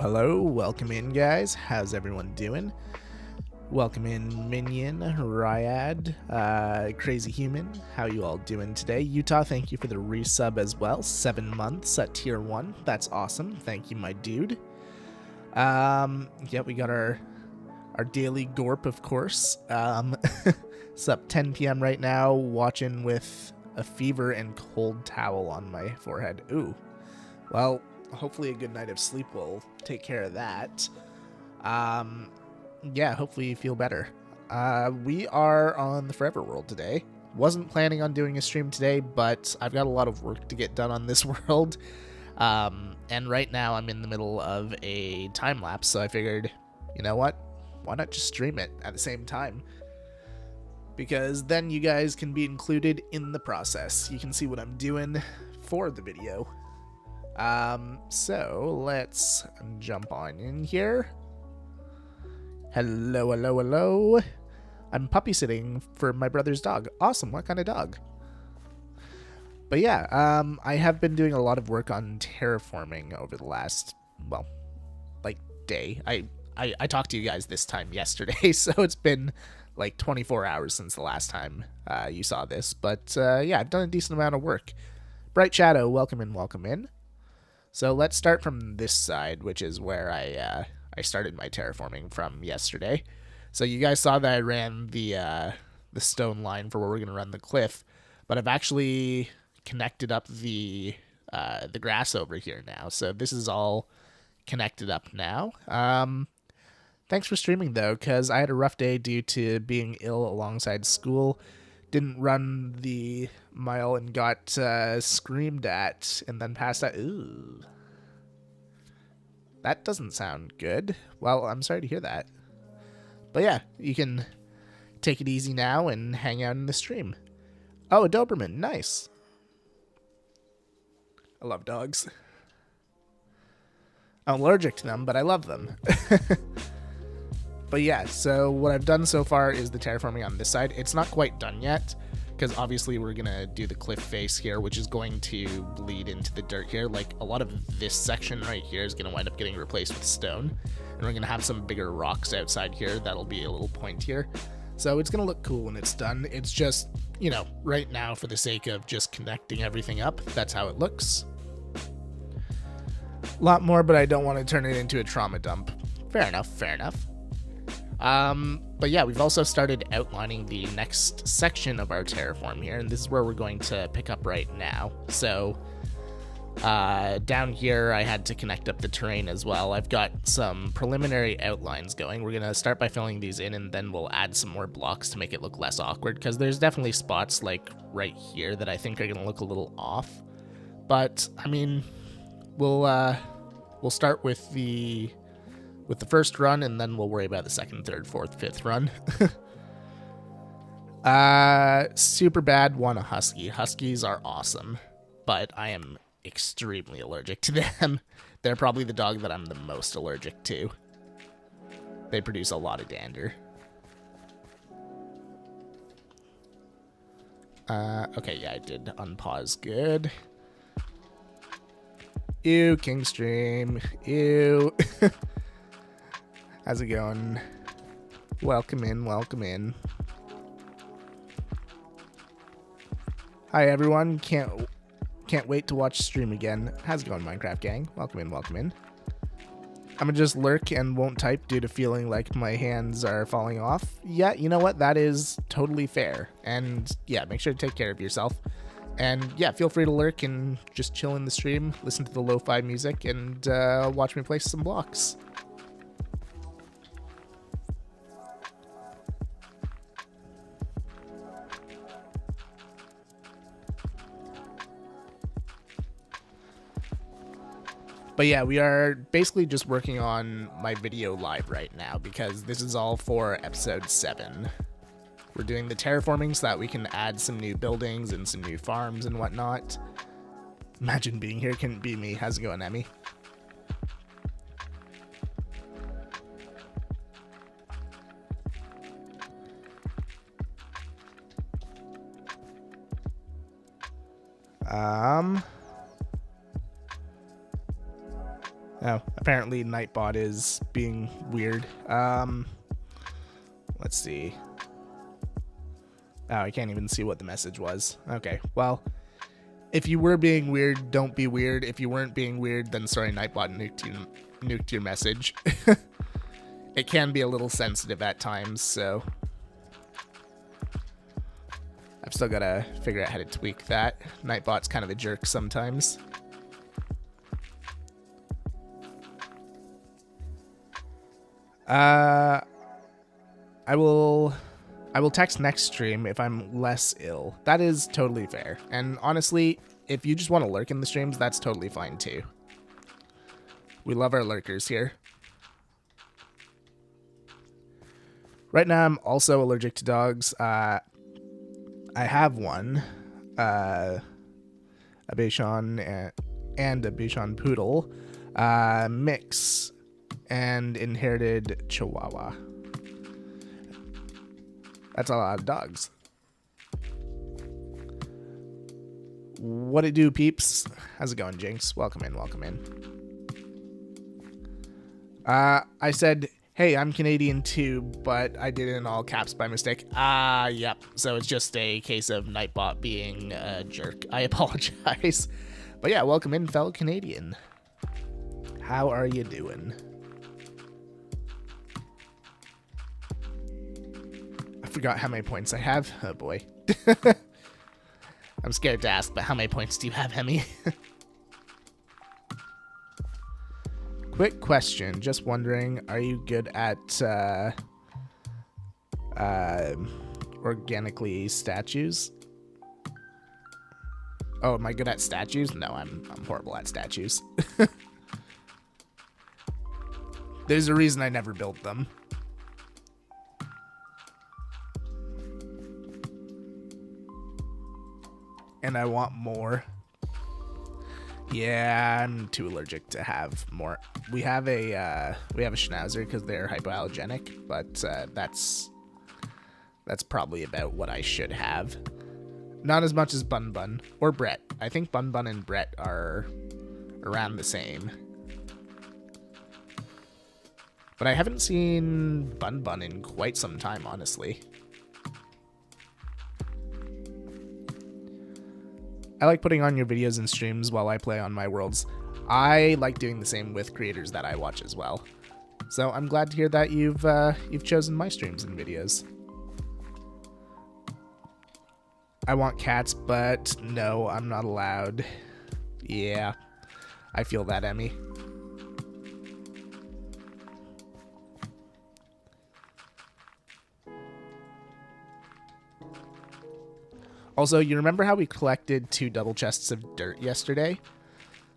Hello, welcome in guys, how's everyone doing? Welcome in Minion, Ryad, Crazy Human, how you all doing today? Utah, thank you for the resub as well, 7 months at tier 1, that's awesome, thank you my dude. Yeah, we got our daily gorp of course, it's up 10 p.m. right now, watching with a fever and cold towel on my forehead. Ooh, well, hopefully a good night of sleep will take care of that. Yeah, hopefully you feel better. We are on the Forever World today. Wasn't planning on doing a stream today, but I've got a lot of work to get done on this world. And right now I'm in the middle of a time lapse, so I figured, you know what? Why not just stream it at the same time? Because then you guys can be included in the process. You can see what I'm doing for the video. So let's jump on in here. Hello. I'm puppy sitting for my brother's dog. Awesome. What kind of dog? But yeah, I have been doing a lot of work on terraforming over the last, well, like day. I talked to you guys this time yesterday, so it's been like 24 hours since the last time you saw this. But yeah, I've done a decent amount of work. Bright Shadow, welcome in. So let's start from this side, which is where I started my terraforming from yesterday. So you guys saw that I ran the stone line for where we're gonna run the cliff, but I've actually connected up the grass over here now. So this is all connected up now. Thanks for streaming though, because I had a rough day due to being ill alongside school. Didn't run the mile and got screamed at and then passed out. Ooh. That doesn't sound good. Well, I'm sorry to hear that. But yeah, you can take it easy now and hang out in the stream. Oh, a Doberman. Nice. I love dogs. I'm allergic to them, but I love them. But yeah, so what I've done so far is the terraforming on this side. It's not quite done yet, because obviously we're going to do the cliff face here, which is going to bleed into the dirt here. Like, a lot of this section right here is going to wind up getting replaced with stone, and we're going to have some bigger rocks outside here that'll be a little point here. So it's going to look cool when it's done. It's just, you know, right now for the sake of just connecting everything up, that's how it looks. A lot more, but I don't want to turn it into a trauma dump. Fair enough. But yeah, we've also started outlining the next section of our terraform here, and this is where we're going to pick up right now. So, down here I had to connect up the terrain as well. I've got some preliminary outlines going. We're going to start by filling these in, and then we'll add some more blocks to make it look less awkward, because there's definitely spots like right here that I think are going to look a little off. But, I mean, we'll start with the first run, and then we'll worry about the second, third, fourth, fifth run. Super bad want a husky. Huskies are awesome, but I am extremely allergic to them. They're probably the dog that I'm the most allergic to. They produce a lot of dander. Okay, yeah, I did unpause. Good. Ew, Kingstream. Ew. How's it going? Welcome in. Hi everyone, can't wait to watch stream again. How's it going, Minecraft gang? Welcome in. I'm gonna just lurk and won't type due to feeling like my hands are falling off. Yeah, you know what? That is totally fair. And yeah, make sure to take care of yourself. And yeah, feel free to lurk and just chill in the stream, listen to the lo-fi music, and watch me place some blocks. But yeah, we are basically just working on my video live right now because this is all for episode 7. We're doing the terraforming so that we can add some new buildings and some new farms and whatnot. Imagine being here. Couldn't be me. How's it going, Emmy? Oh, apparently Nightbot is being weird. Let's see. Oh, I can't even see what the message was. Okay, well, if you were being weird, don't be weird. If you weren't being weird, then sorry, Nightbot nuked your message. It can be a little sensitive at times, so I've still got to figure out how to tweak that. Nightbot's kind of a jerk sometimes. I will text next stream if I'm less ill. That is totally fair. And honestly, if you just want to lurk in the streams, that's totally fine too. We love our lurkers here. Right now, I'm also allergic to dogs. I have one, a Bichon and a Bichon Poodle, mix, and inherited Chihuahua. That's a lot of dogs. What it do, peeps? How's it going, Jinx? Welcome in, welcome in. I said, hey, I'm Canadian too, but I did it in all caps by mistake. Yep. So it's just a case of Nightbot being a jerk. I apologize. But yeah, welcome in, fellow Canadian. How are you doing? I forgot how many points I have. Oh boy. I'm scared to ask, but how many points do you have, Hemi? Quick question. Just wondering, are you good at organically statues? Oh, am I good at statues? No, I'm horrible at statues. There's a reason I never built them. And I want more. Yeah, I'm too allergic to have more. We have a schnauzer because they're hypoallergenic, but that's probably about what I should have. Not as much as Bun Bun or Brett. I think Bun Bun and Brett are around the same. But I haven't seen Bun Bun in quite some time, honestly. I like putting on your videos and streams while I play on my worlds. I like doing the same with creators that I watch as well. So I'm glad to hear that you've chosen my streams and videos. I want cats, but no, I'm not allowed. Yeah, I feel that, Emmy. Also, you remember how we collected 2 double chests of dirt yesterday?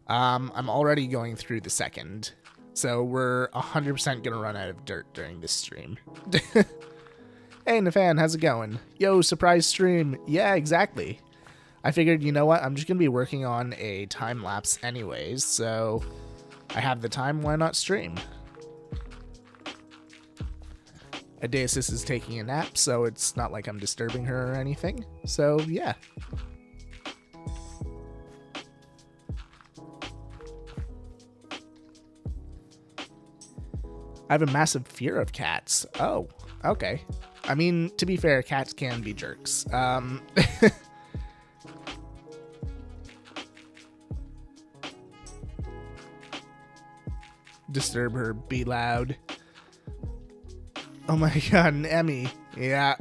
I'm already going through the second, so we're 100% gonna run out of dirt during this stream. Hey, Nafan, how's it going? Yo, surprise stream. Yeah, exactly. I figured, you know what, I'm just gonna be working on a time-lapse anyways, so I have the time, why not stream? Adaisis is taking a nap, so it's not like I'm disturbing her or anything. So, yeah. I have a massive fear of cats. Oh, okay. I mean, to be fair, cats can be jerks. Disturb her, be loud. Oh my god, an Emmy. Yeah.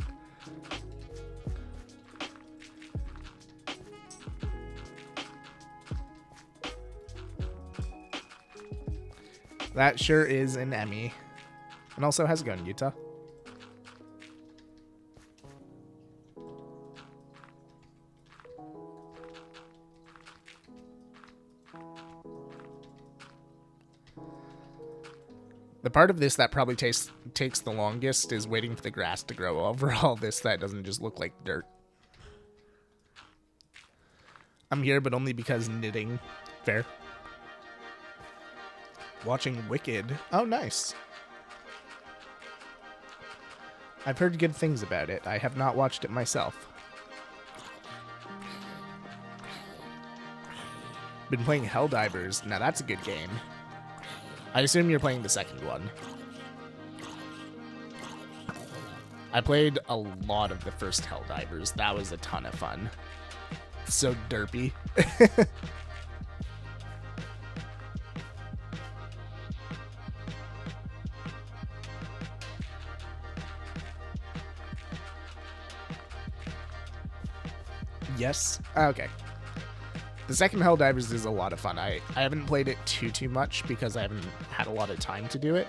That sure is an Emmy. And also, how's it going, Utah? The part of this that probably takes the longest is waiting for the grass to grow over all this that doesn't just look like dirt. I'm here, but only because knitting. Fair. Watching Wicked. Oh, nice. I've heard good things about it. I have not watched it myself. Been playing Helldivers. Now that's a good game. I assume you're playing the second one. I played a lot of the first Helldivers. That was a ton of fun. So derpy. Yes. Okay. The second Helldivers is a lot of fun. I haven't played it too much because I haven't had a lot of time to do it.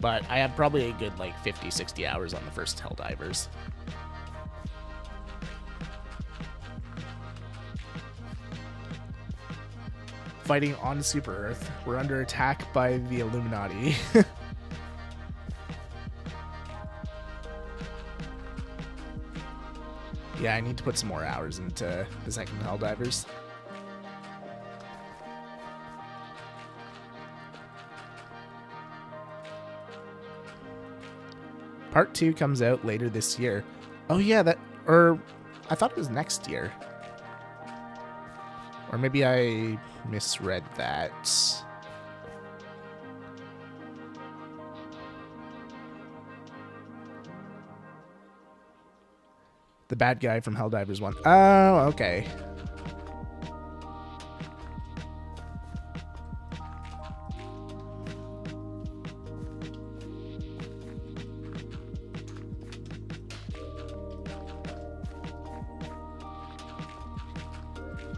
But I have probably a good like 50, 60 hours on the first Helldivers. Fighting on Super Earth. We're under attack by the Illuminati. Yeah, I need to put some more hours into the second Helldivers. Part 2 comes out later this year. Oh yeah, I thought it was next year. Or maybe I misread that. The bad guy from Helldivers 1. Oh, okay.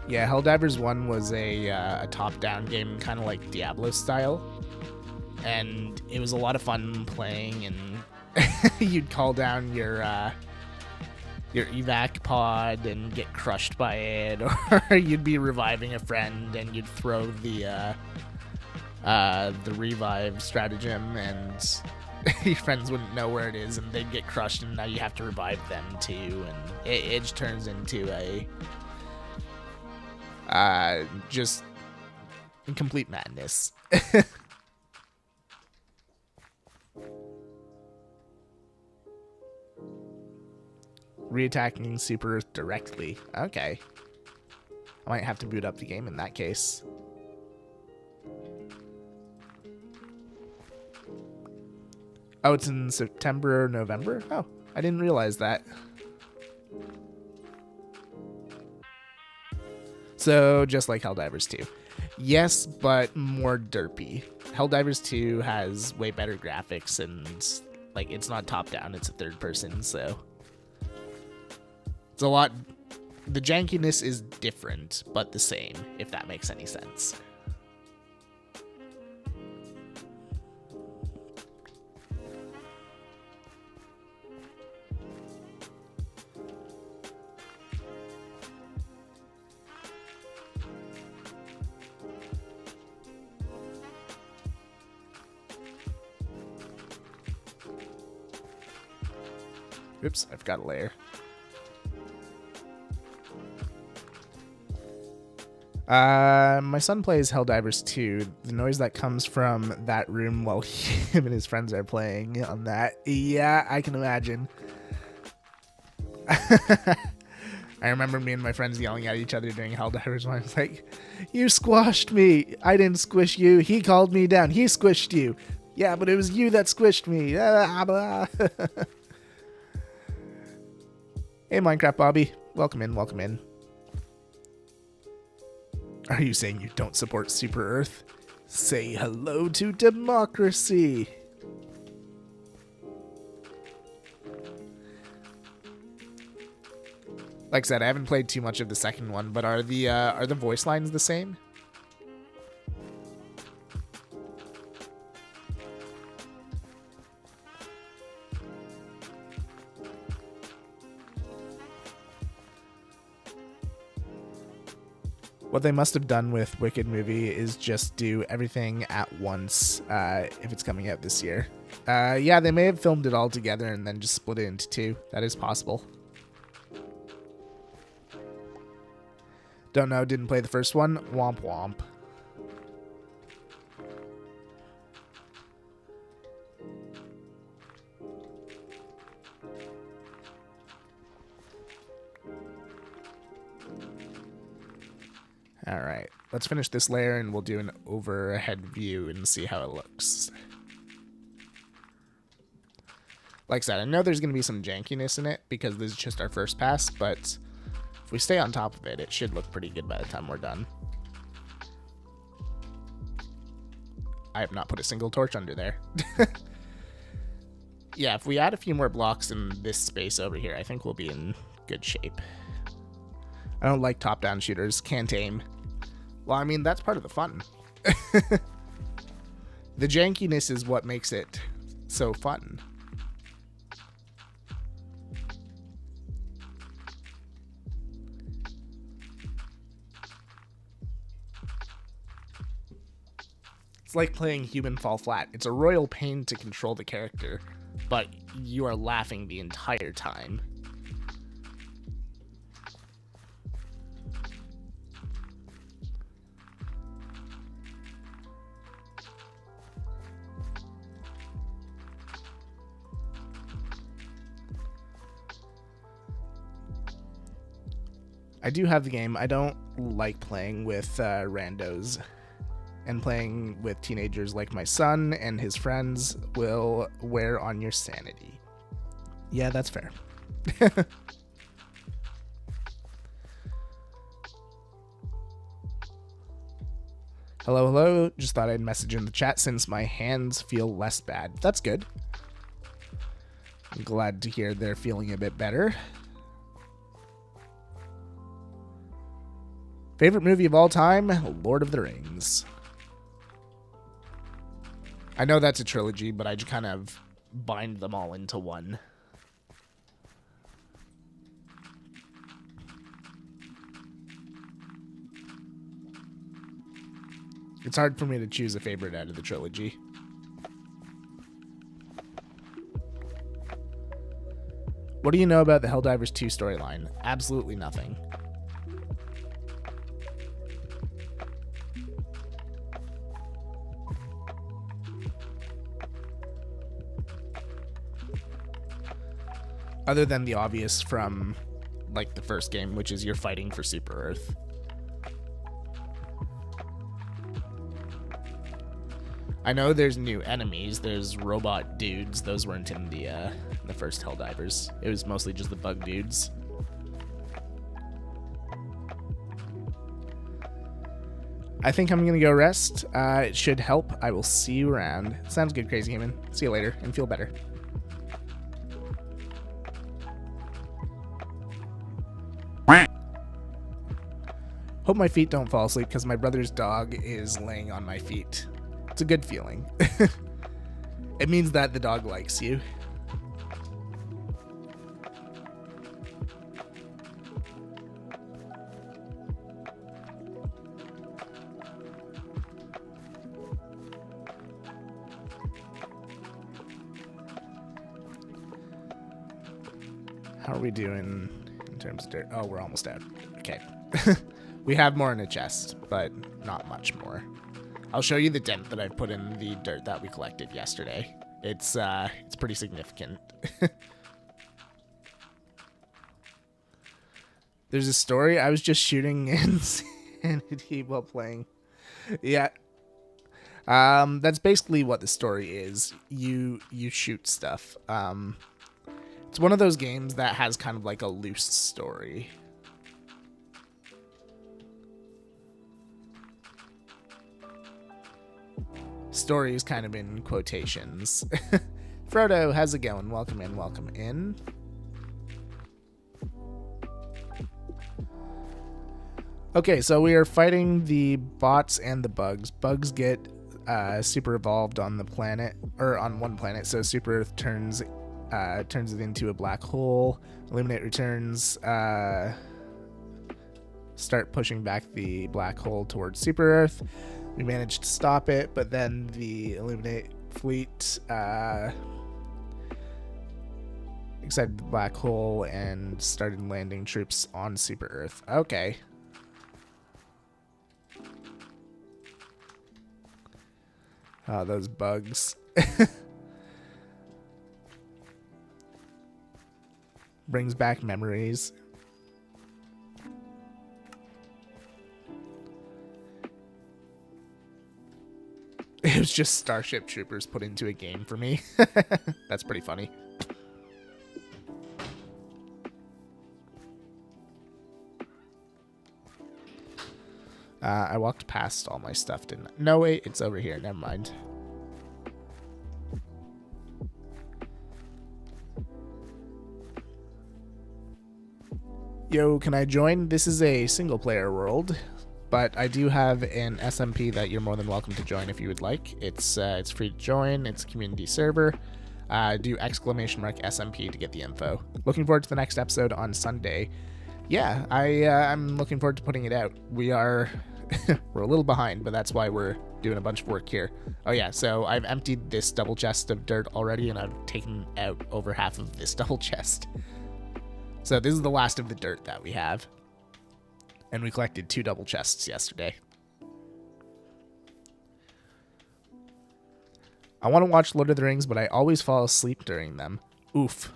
Yeah, Helldivers 1 was a top-down game, kind of like Diablo style. And it was a lot of fun playing, and you'd call down your evac pod and get crushed by it, or you'd be reviving a friend and you'd throw the revive stratagem, and your friends wouldn't know where it is and they'd get crushed, and now you have to revive them too, and it just turns into a just complete madness. Reattacking Super Earth directly. Okay. I might have to boot up the game in that case. Oh, it's in September or November? Oh, I didn't realize that. So, just like Helldivers 2. Yes, but more derpy. Helldivers 2 has way better graphics, and like it's not top-down, it's a third person, so it's a lot. The jankiness is different, but the same, if that makes any sense. Oops, I forgot a layer. My son plays Helldivers 2. The noise that comes from that room while him and his friends are playing on that. Yeah, I can imagine. I remember me and my friends yelling at each other during Helldivers 1. I was like, you squashed me. I didn't squish you. He called me down. He squished you. Yeah, but it was you that squished me. Hey, Minecraft Bobby. Welcome in, welcome in. Are you saying you don't support Super Earth? Say hello to democracy. Like I said, I haven't played too much of the second one, but are the voice lines the same? What they must have done with Wicked movie is just do everything at once if it's coming out this year. Yeah, they may have filmed it all together and then just split it into two. That is possible. Don't know, didn't play the first one. Womp womp. Alright, let's finish this layer and we'll do an overhead view and see how it looks. Like I said, I know there's going to be some jankiness in it because this is just our first pass, but if we stay on top of it, it should look pretty good by the time we're done. I have not put a single torch under there. Yeah, if we add a few more blocks in this space over here, I think we'll be in good shape. I don't like top-down shooters. Can't aim. Well, I mean, that's part of the fun. The jankiness is what makes it so fun. It's like playing Human Fall Flat. It's a royal pain to control the character, but you are laughing the entire time. I do have the game. I don't like playing with randos, and playing with teenagers like my son and his friends will wear on your sanity. Yeah, that's fair. Hello, hello. Just thought I'd message in the chat since my hands feel less bad. That's good. I'm glad to hear they're feeling a bit better. Favorite movie of all time? Lord of the Rings. I know that's a trilogy, but I just kind of bind them all into one. It's hard for me to choose a favorite out of the trilogy. What do you know about the Helldivers 2 storyline? Absolutely nothing. Other than the obvious from, like, the first game, which is you're fighting for Super Earth. I know there's new enemies. There's robot dudes. Those weren't in the first Helldivers. It was mostly just the bug dudes. I think I'm going to go rest. It should help. I will see you around. Sounds good, Crazy Human. See you later, and feel better. Hope my feet don't fall asleep because my brother's dog is laying on my feet. It's a good feeling. It means that the dog likes you. How are we doing in terms of dirt? Oh, we're almost out. Okay. We have more in a chest, but not much more. I'll show you the dent that I put in the dirt that we collected yesterday. It's pretty significant. There's a story. I was just shooting Insanity while playing. Yeah. That's basically what the story is. You shoot stuff. It's one of those games that has kind of like a loose story. Story is kind of in quotations. Frodo, how's it going? Welcome in, welcome in. Okay, so we are fighting the bots and the bugs. Bugs get super evolved on the planet, or on one planet, so Super Earth turns it into a black hole. Illuminate returns. start pushing back the black hole towards Super Earth. We managed to stop it, but then the Illuminate fleet exited the black hole and started landing troops on Super Earth. Okay. Oh, those bugs. Brings back memories. It was just Starship Troopers put into a game for me. That's pretty funny. I walked past all my stuff, didn't I? No, wait, it's over here. Never mind. Yo, can I join? This is a single-player world, but I do have an SMP that you're more than welcome to join if you would like. It's free to join. It's a community server. Do ! SMP to get the info. Looking forward to the next episode on Sunday. Yeah, I'm looking forward to putting it out. We're a little behind, but that's why we're doing a bunch of work here. Oh yeah, so I've emptied this double chest of dirt already, and I've taken out over half of this double chest. So this is the last of the dirt that we have. And we collected 2 double chests yesterday. I want to watch Lord of the Rings, but I always fall asleep during them. Oof.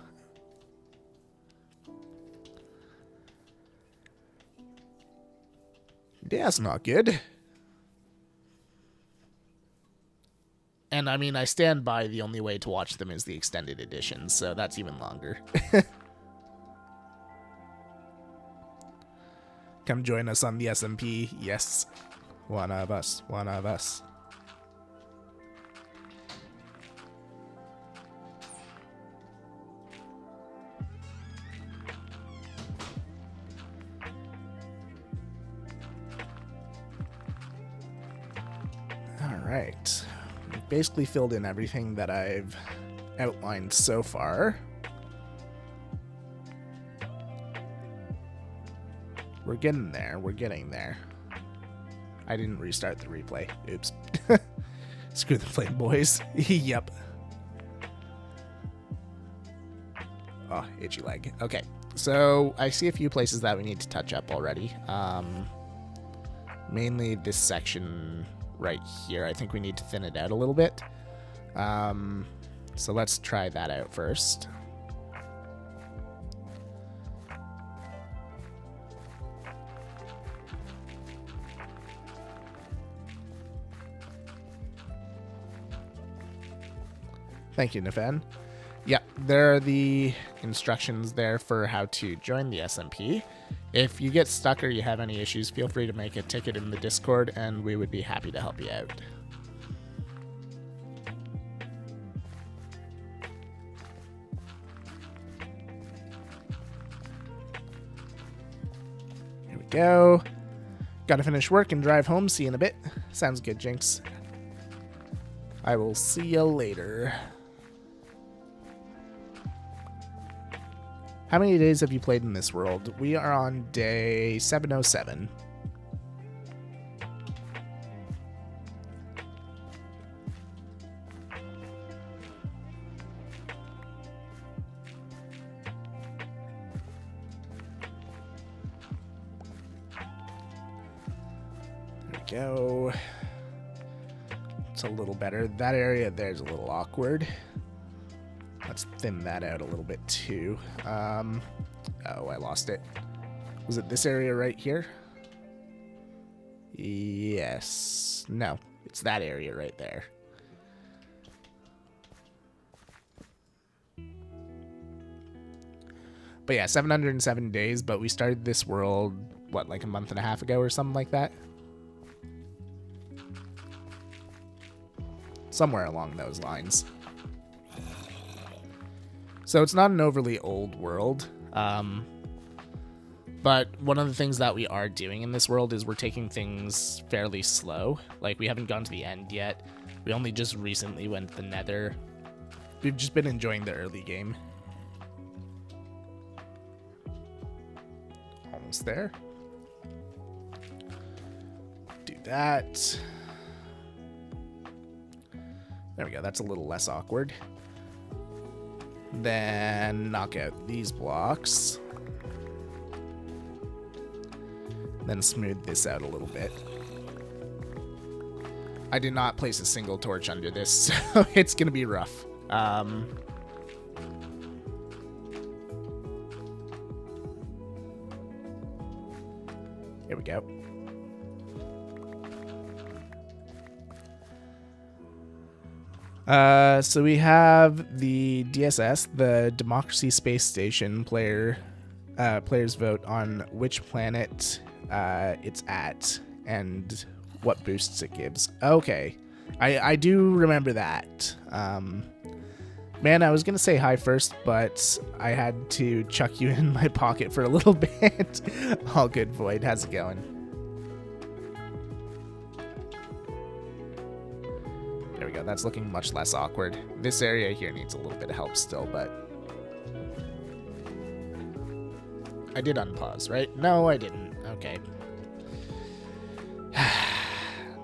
That's not good. And I mean, I stand by the only way to watch them is the extended edition, so that's even longer. Come join us on the SMP. Yes. One of us. One of us. Alright. We've basically filled in everything that I've outlined so far. We're getting there. We're getting there. I didn't restart the replay. Oops. Screw the flame boys. Yep. Oh, itchy leg. Okay. So I see a few places that we need to touch up already. Mainly this section right here. I think we need to thin it out a little bit. So let's try that out first. Thank you, Nafan. Yeah, there are the instructions there for how to join the SMP. If you get stuck or you have any issues, feel free to make a ticket in the Discord, and we would be happy to help you out. Here we go. Gotta finish work and drive home. See you in a bit. Sounds good, Jinx. I will see you later. How many days have you played in this world? We are on day 707. There we go. It's a little better. That area there's a little awkward. Let's thin that out a little bit too. Oh, I lost it. Was it this area right here? Yes. No, it's that area right there. But yeah, 707 days, but we started this world, what, like a month and a half ago or something like that? Somewhere along those lines. So it's not an overly old world, but one of the things that we are doing in this world is we're taking things fairly slow. Like, we haven't gone to the end yet. We only just recently went to the Nether. We've just been enjoying the early game. Almost there. that. There we go. That's a little less awkward. Then knock out these blocks. Then smooth this out a little bit. I did not place a single torch under this, so it's going to be rough. Here we go. So we have the DSS, the Democracy Space Station players vote on which planet it's at and what boosts it gives. Okay, I do remember that. Man, I was gonna say hi first, but I had to chuck you in my pocket for a little bit. All good, Void. How's it going? There we go. That's looking much less awkward. This area here needs a little bit of help still, but I did unpause, right? No, I didn't. Okay.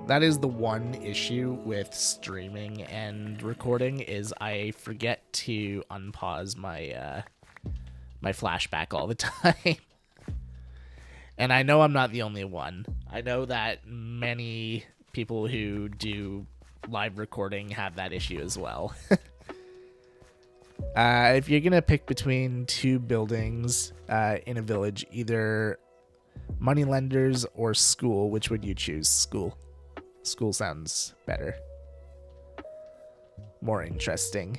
That is the one issue with streaming and recording is I forget to unpause my my flashback all the time. And I know I'm not the only one. I know that many people who do live recording have that issue as well. If you're gonna pick between two buildings in a village, either moneylenders or school, which would you choose? School. School sounds better. More interesting.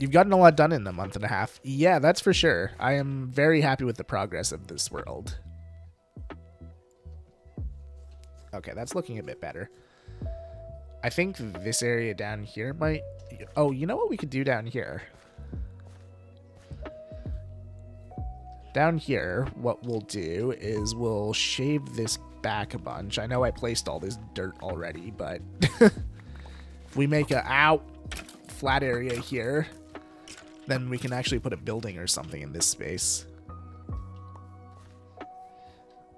You've gotten a lot done in a month and a half. Yeah, that's for sure. I am very happy with the progress of this world. Okay, that's looking a bit better. I think this area down here might... Oh, you know what we could do down here? Down here, what we'll do is we'll shave this back a bunch. I know I placed all this dirt already, but if we make a flat area here, then we can actually put a building or something in this space.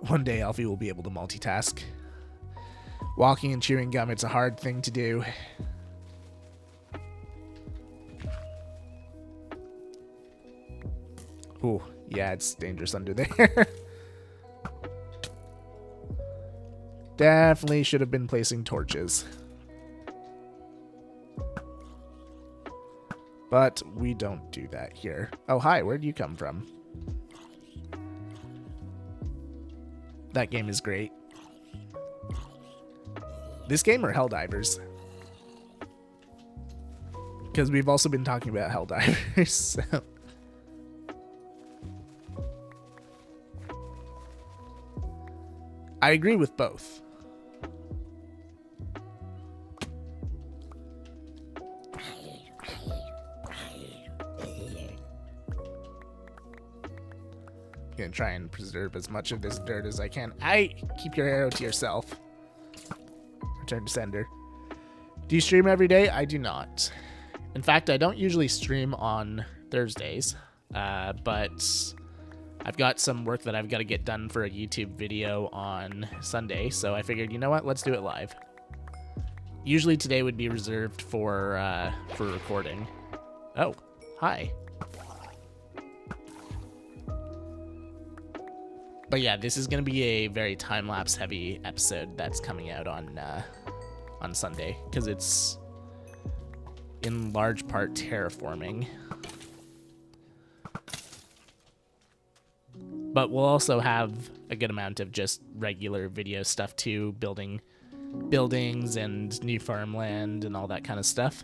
One day Alfie will be able to multitask. Walking and chewing gum, it's a hard thing to do. Ooh, yeah, it's dangerous under there. Definitely should have been placing torches. But we don't do that here. Oh, hi, where'd you come from? That game is great. This game or Helldivers? Because we've also been talking about Helldivers, so... I agree with both. I'm gonna try and preserve as much of this dirt as I can. Keep your arrow to yourself. Return to sender. Do you stream every day? I do not. In fact, I don't usually stream on Thursdays, but I've got some work that I've got to get done for a YouTube video on Sunday, so I figured, you know what, let's do it live. Usually today would be reserved for recording. Oh, hi. But yeah, this is going to be a very time-lapse heavy episode that's coming out on Sunday, because it's in large part terraforming. But we'll also have a good amount of just regular video stuff too, building buildings and new farmland and all that kind of stuff.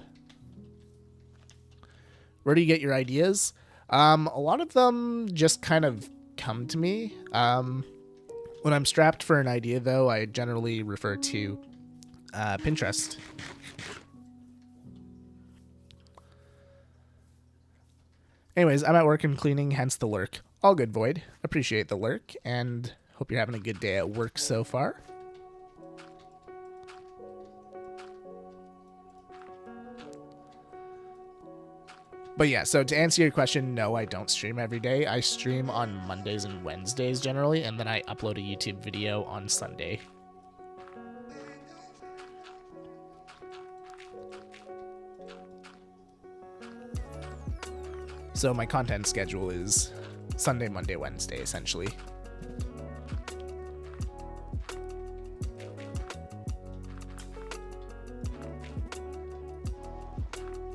Where do you get your ideas? A lot of them just kind of come to me. When I'm strapped for an idea, though, I generally refer to Pinterest. Anyways, I'm at work and cleaning, hence the lurk. All good, Void. Appreciate the lurk, and hope you're having a good day at work so far. But yeah, so to answer your question, no, I don't stream every day. I stream on Mondays and Wednesdays generally, and then I upload a YouTube video on Sunday. So my content schedule is Sunday, Monday, Wednesday, essentially.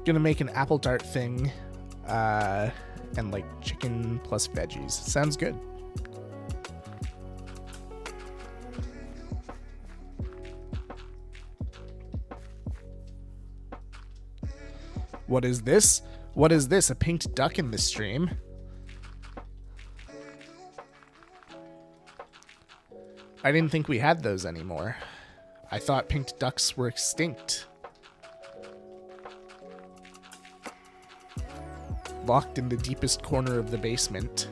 Gonna make an apple tart thing, and like chicken plus veggies. Sounds good. What is this? What is this? A pinked duck in the stream? I didn't think we had those anymore. I thought pinked ducks were extinct. Locked in the deepest corner of the basement.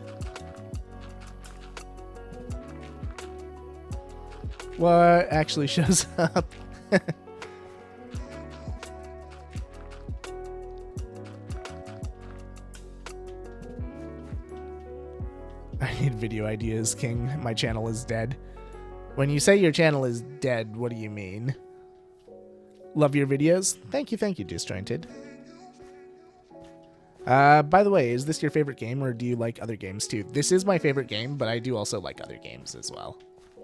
What actually shows up? I need video ideas, King. My channel is dead. When you say your channel is dead, what do you mean? Love your videos? Thank you, Disjointed. By the way, is this your favorite game, or do you like other games too? This is my favorite game, but I do also like other games as well.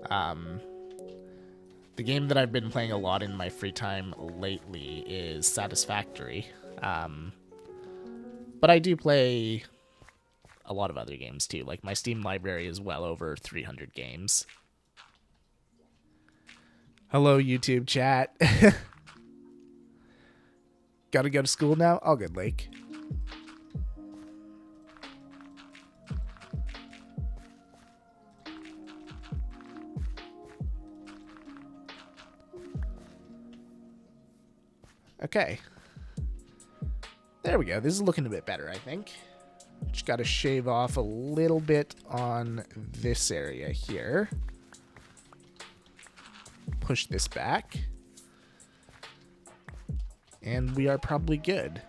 The game that I've been playing a lot in my free time lately is Satisfactory. But I do play a lot of other games too. Like, my Steam library is well over 300 games. Hello, YouTube chat. Gotta go to school now? All good, Lake. Okay. There we go. This is looking a bit better, I think. Just got to shave off a little bit on this area here. Push this back. And we are probably good.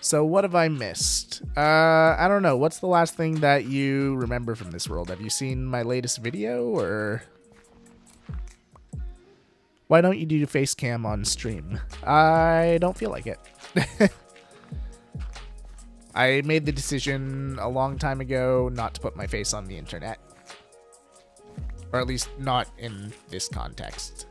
So what have I missed? I don't know. What's the last thing that you remember from this world? Have you seen my latest video, or... Why don't you do face cam on stream? I don't feel like it. I made the decision a long time ago not to put my face on the internet. Or at least not in this context.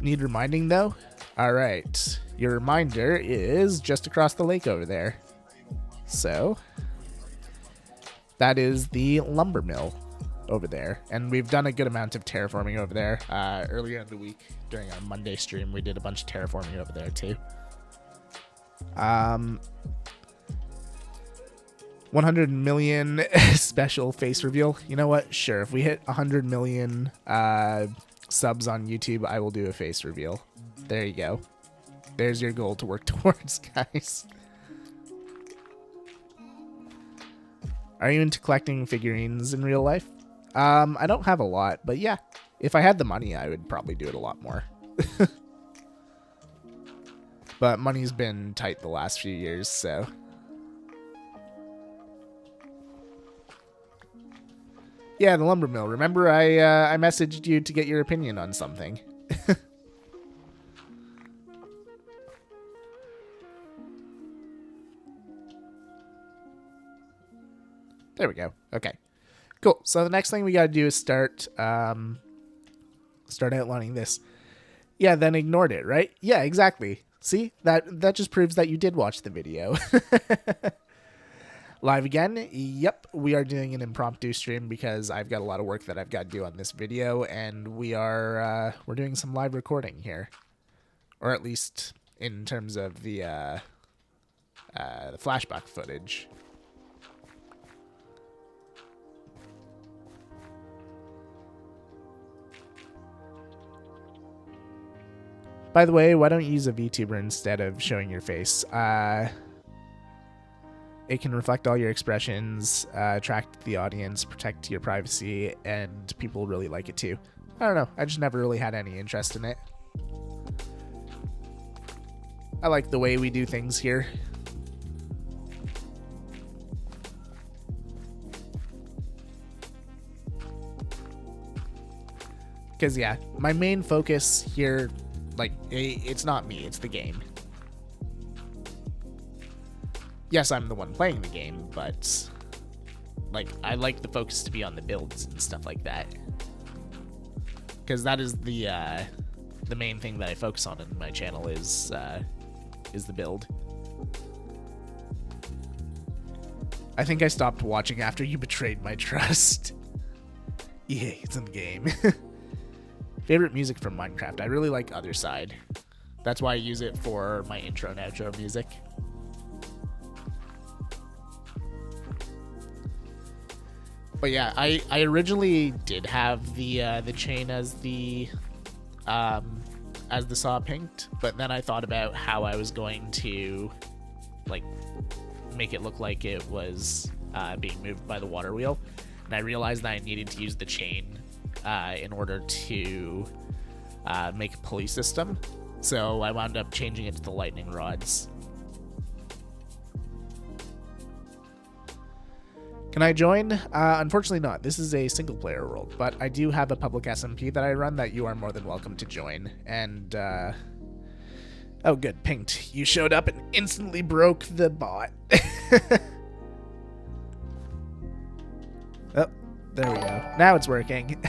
Need reminding though? Alright. Your reminder is just across the lake over there. So, that is the lumber mill over there, and we've done a good amount of terraforming over there. Earlier in the week during our Monday stream, we did a bunch of terraforming over there too. 100 million special face reveal. You know what? Sure, if we hit 100 million subs on YouTube, I will do a face reveal. There you go. There's your goal to work towards, guys. Are you into collecting figurines in real life? I don't have a lot, but yeah, if I had the money, I would probably do it a lot more. But money's been tight the last few years, so. Yeah, the lumber mill. Remember, I messaged you to get your opinion on something. There we go. Okay. Cool. So the next thing we got to do is start outlining this. Yeah, then ignored it, right? Yeah, exactly. See? That just proves that you did watch the video. Live again? Yep. We are doing an impromptu stream because I've got a lot of work that I've got to do on this video, and we're doing some live recording here. Or at least in terms of the flashback footage. By the way, why don't you use a VTuber instead of showing your face? It can reflect all your expressions, attract the audience, protect your privacy, and people really like it too. I don't know. I just never really had any interest in it. I like the way we do things here. Because, yeah, my main focus here, like, it's not me, it's the game. Yes, I'm the one playing the game, but, like, I like the focus to be on the builds and stuff like that. Because that is the main thing that I focus on in my channel is the build. I think I stopped watching after you betrayed my trust. EA, it's in the game. Favorite music from Minecraft. I really like Other Side. That's why I use it for my intro and outro music. But yeah, I originally did have the chain as the saw pinked, but then I thought about how I was going to like make it look like it was being moved by the water wheel, and I realized that I needed to use the chain in order to make a pulley system, so I wound up changing it to the lightning rods. Can I join? Unfortunately not. This is a single player world, but I do have a public SMP that I run that you are more than welcome to join. And, oh good, pinked. You showed up and instantly broke the bot. Oh, there we go. Now it's working.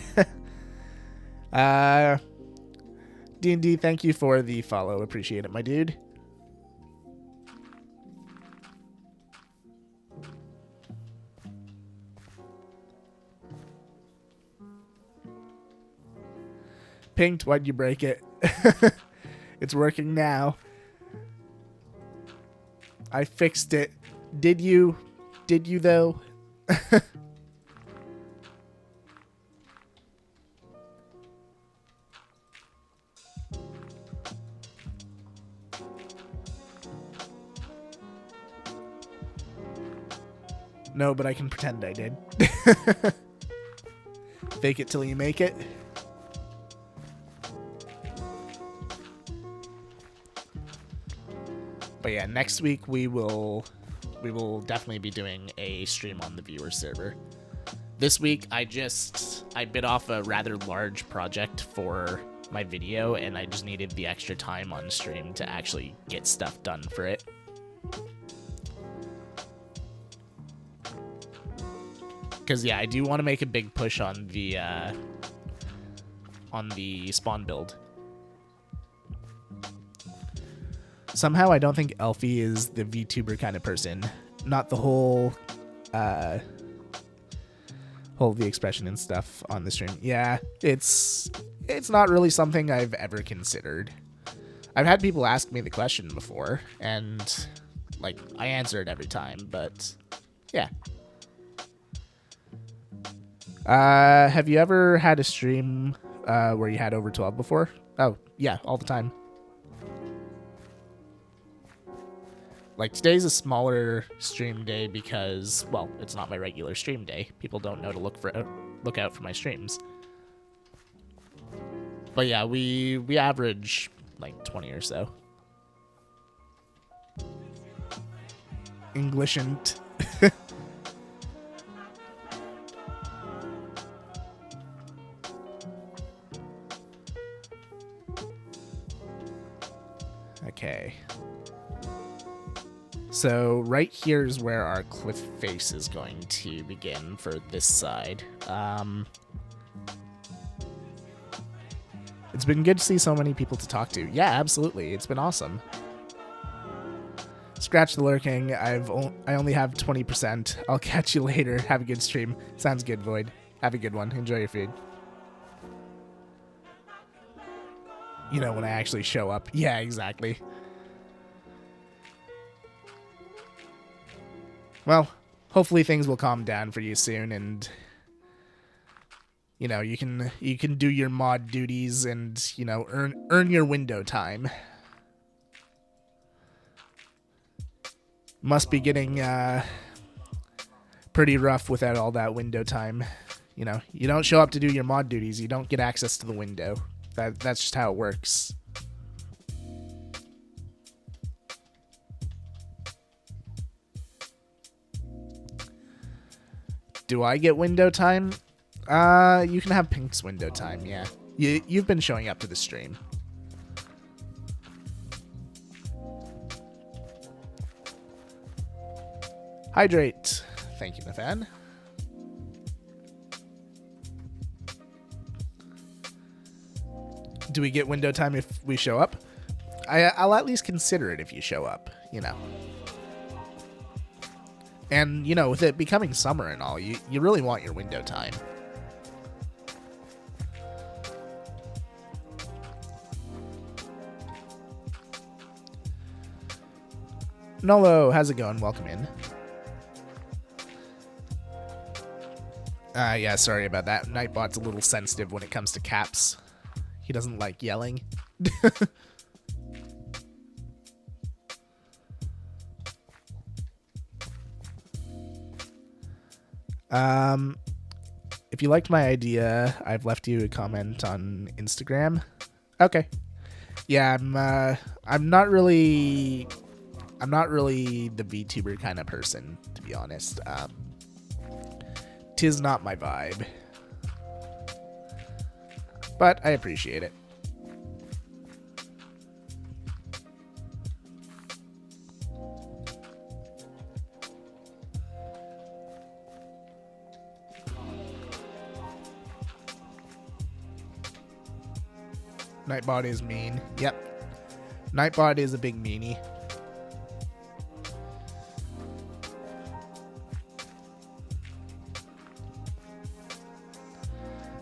D&D, thank you for the follow. Appreciate it, my dude. Pinked, why'd you break it? It's working now. I fixed it. Did you? Did you though? No, but I can pretend I did. Fake it till you make it. But yeah, next week we will definitely be doing a stream on the viewer server. This week I bit off a rather large project for my video, and I just needed the extra time on stream to actually get stuff done for it. Because yeah, I do want to make a big push on the spawn build. Somehow I don't think Elfie is the VTuber kind of person. Not the whole hold the expression and stuff on the stream. Yeah, it's not really something I've ever considered. I've had people ask me the question before, and like I answer it every time, but yeah. Have you ever had a stream where you had over 12 before? Oh, yeah, all the time. Like, today's a smaller stream day because, well, it's not my regular stream day. People don't know to look out for my streams. But yeah, we average like 20 or so. Englishant. Okay. So right here is where our cliff face is going to begin for this side. It's been good to see so many people to talk to. Yeah, absolutely. It's been awesome. Scratch the lurking. I only have 20%. I'll catch you later. Have a good stream. Sounds good, Void. Have a good one. Enjoy your food. You know, when I actually show up. Yeah, exactly. Well, hopefully things will calm down for you soon, and you know, you can do your mod duties and, you know, earn your window time. Must be getting pretty rough without all that window time. You know, you don't show up to do your mod duties, you don't get access to the window. That's just how it works. Do I get window time? You can have Pink's window time, yeah. You've been showing up to the stream. Hydrate. Thank you, Nathan. Do we get window time if we show up? I'll at least consider it if you show up, you know. And, you know, with it becoming summer and all, you really want your window time. Nolo, how's it going? Welcome in. Yeah, sorry about that. Nightbot's a little sensitive when it comes to caps. He doesn't like yelling. If you liked my idea, I've left you a comment on Instagram. Okay. Yeah, I'm not really the VTuber kind of person, to be honest. Tis not my vibe. But I appreciate it. Nightbot is mean. Yep. Nightbot is a big meanie.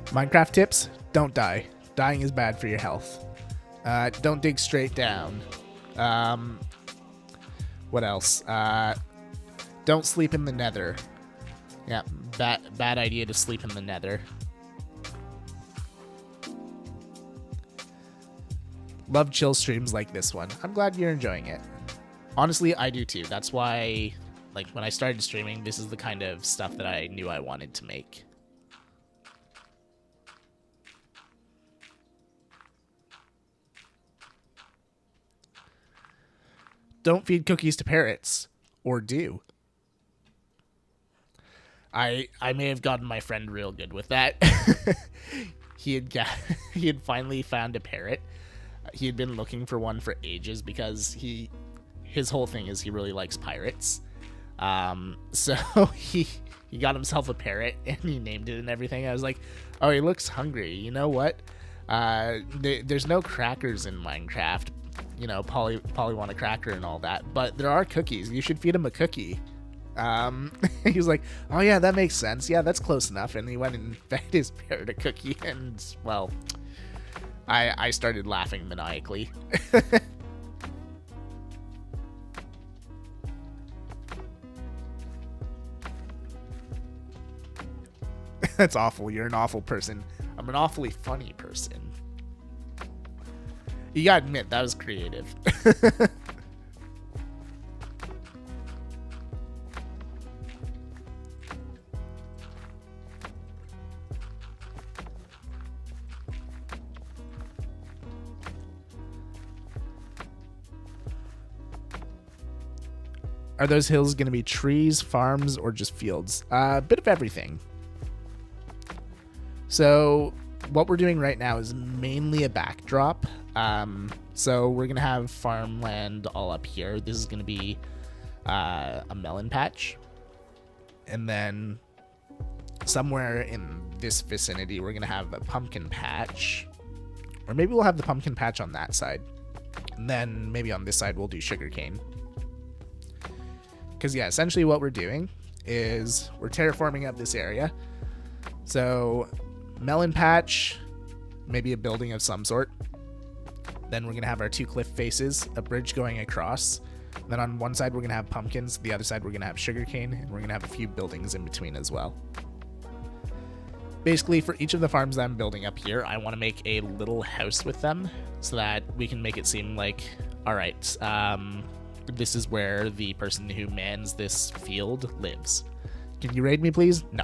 Minecraft tips: don't die. Dying is bad for your health. Don't dig straight down. What else? Don't sleep in the nether. Yeah, bad idea to sleep in the nether. Love chill streams like this one. I'm glad you're enjoying it. Honestly, I do too. That's why, like, when I started streaming, this is the kind of stuff that I knew I wanted to make. Don't feed cookies to parrots. Or do. I may have gotten my friend real good with that. He had finally found a parrot. He had been looking for one for ages because his whole thing is he really likes pirates. So he got himself a parrot and he named it and everything. I was like, oh, he looks hungry. You know what? There's no crackers in Minecraft. You know, Polly want a cracker and all that, but there are cookies. You should feed him a cookie. He was like, oh yeah, that makes sense. Yeah, that's close enough. And he went and fed his parrot a cookie, and well, I started laughing maniacally. That's awful. You're an awful person. I'm an awfully funny person. You gotta admit, that was creative. Are those hills going to be trees, farms, or just fields? A bit of everything. So what we're doing right now is mainly a backdrop. So we're going to have farmland all up here. This is going to be a melon patch. And then somewhere in this vicinity, we're going to have a pumpkin patch. Or maybe we'll have the pumpkin patch on that side. And then maybe on this side, we'll do sugarcane. Because, yeah, essentially what we're doing is we're terraforming up this area. So, melon patch, maybe a building of some sort. Then we're going to have our two cliff faces, a bridge going across. Then on one side, we're going to have pumpkins. The other side, we're going to have sugarcane. And we're going to have a few buildings in between as well. Basically, for each of the farms that I'm building up here, I want to make a little house with them so that we can make it seem like, all right, this is where the person who mans this field lives. Can you raid me, please? No.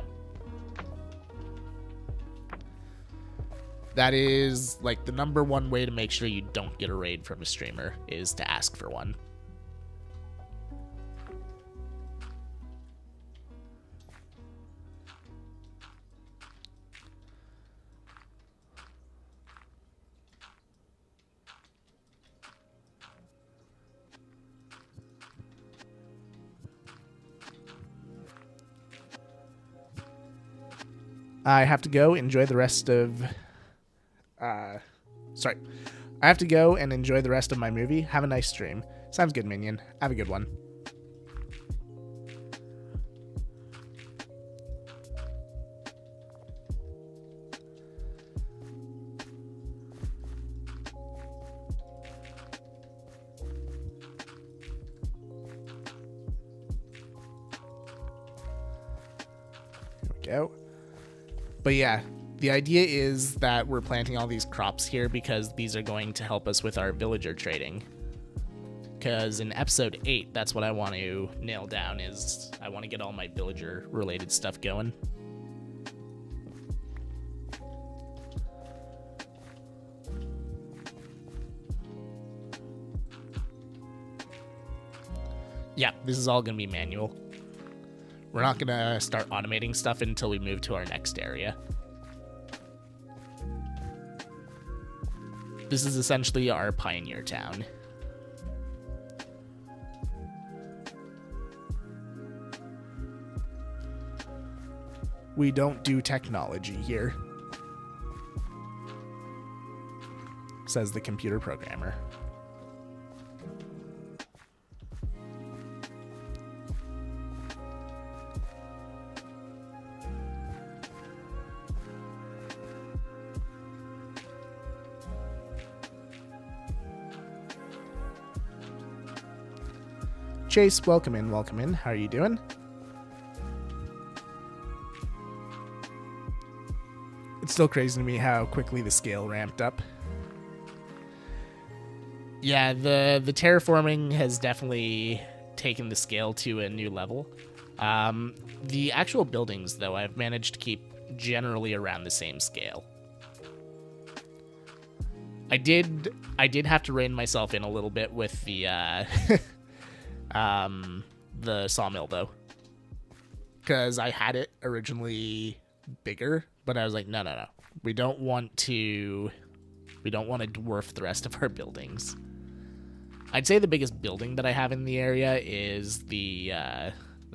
That is, like, the number one way to make sure you don't get a raid from a streamer is to ask for one. I have to go enjoy the rest of... sorry. I have to go and enjoy the rest of my movie. Have a nice stream. Sounds good, Minion. Have a good one. Out. But yeah, the idea is that we're planting all these crops here because these are going to help us with our villager trading. Because in episode 8, that's what I want to nail down, is I want to get all my villager related stuff going. Yeah, this is all going to be manual. We're not going to start automating stuff until we move to our next area. This is essentially our pioneer town. We don't do technology here, says the computer programmer. Chase, welcome in, welcome in. How are you doing? It's still crazy to me how quickly the scale ramped up. Yeah, the terraforming has definitely taken the scale to a new level. The actual buildings, though, I've managed to keep generally around the same scale. I did have to rein myself in a little bit with the the sawmill, though, because I had it originally bigger, but I was like, no, we don't want to dwarf the rest of our buildings. I'd say the biggest building that I have in the area is the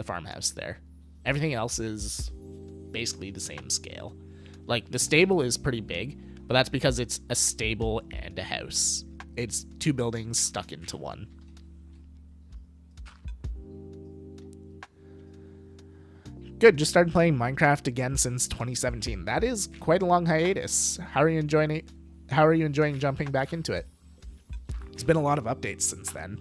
farmhouse there. Everything else is basically the same scale. Like, the stable is pretty big, but that's because it's a stable and a house. It's two buildings stuck into one. Good, just started playing Minecraft again since 2017. That is quite a long hiatus. How are you enjoying it? How are you enjoying jumping back into it? It's been a lot of updates since then.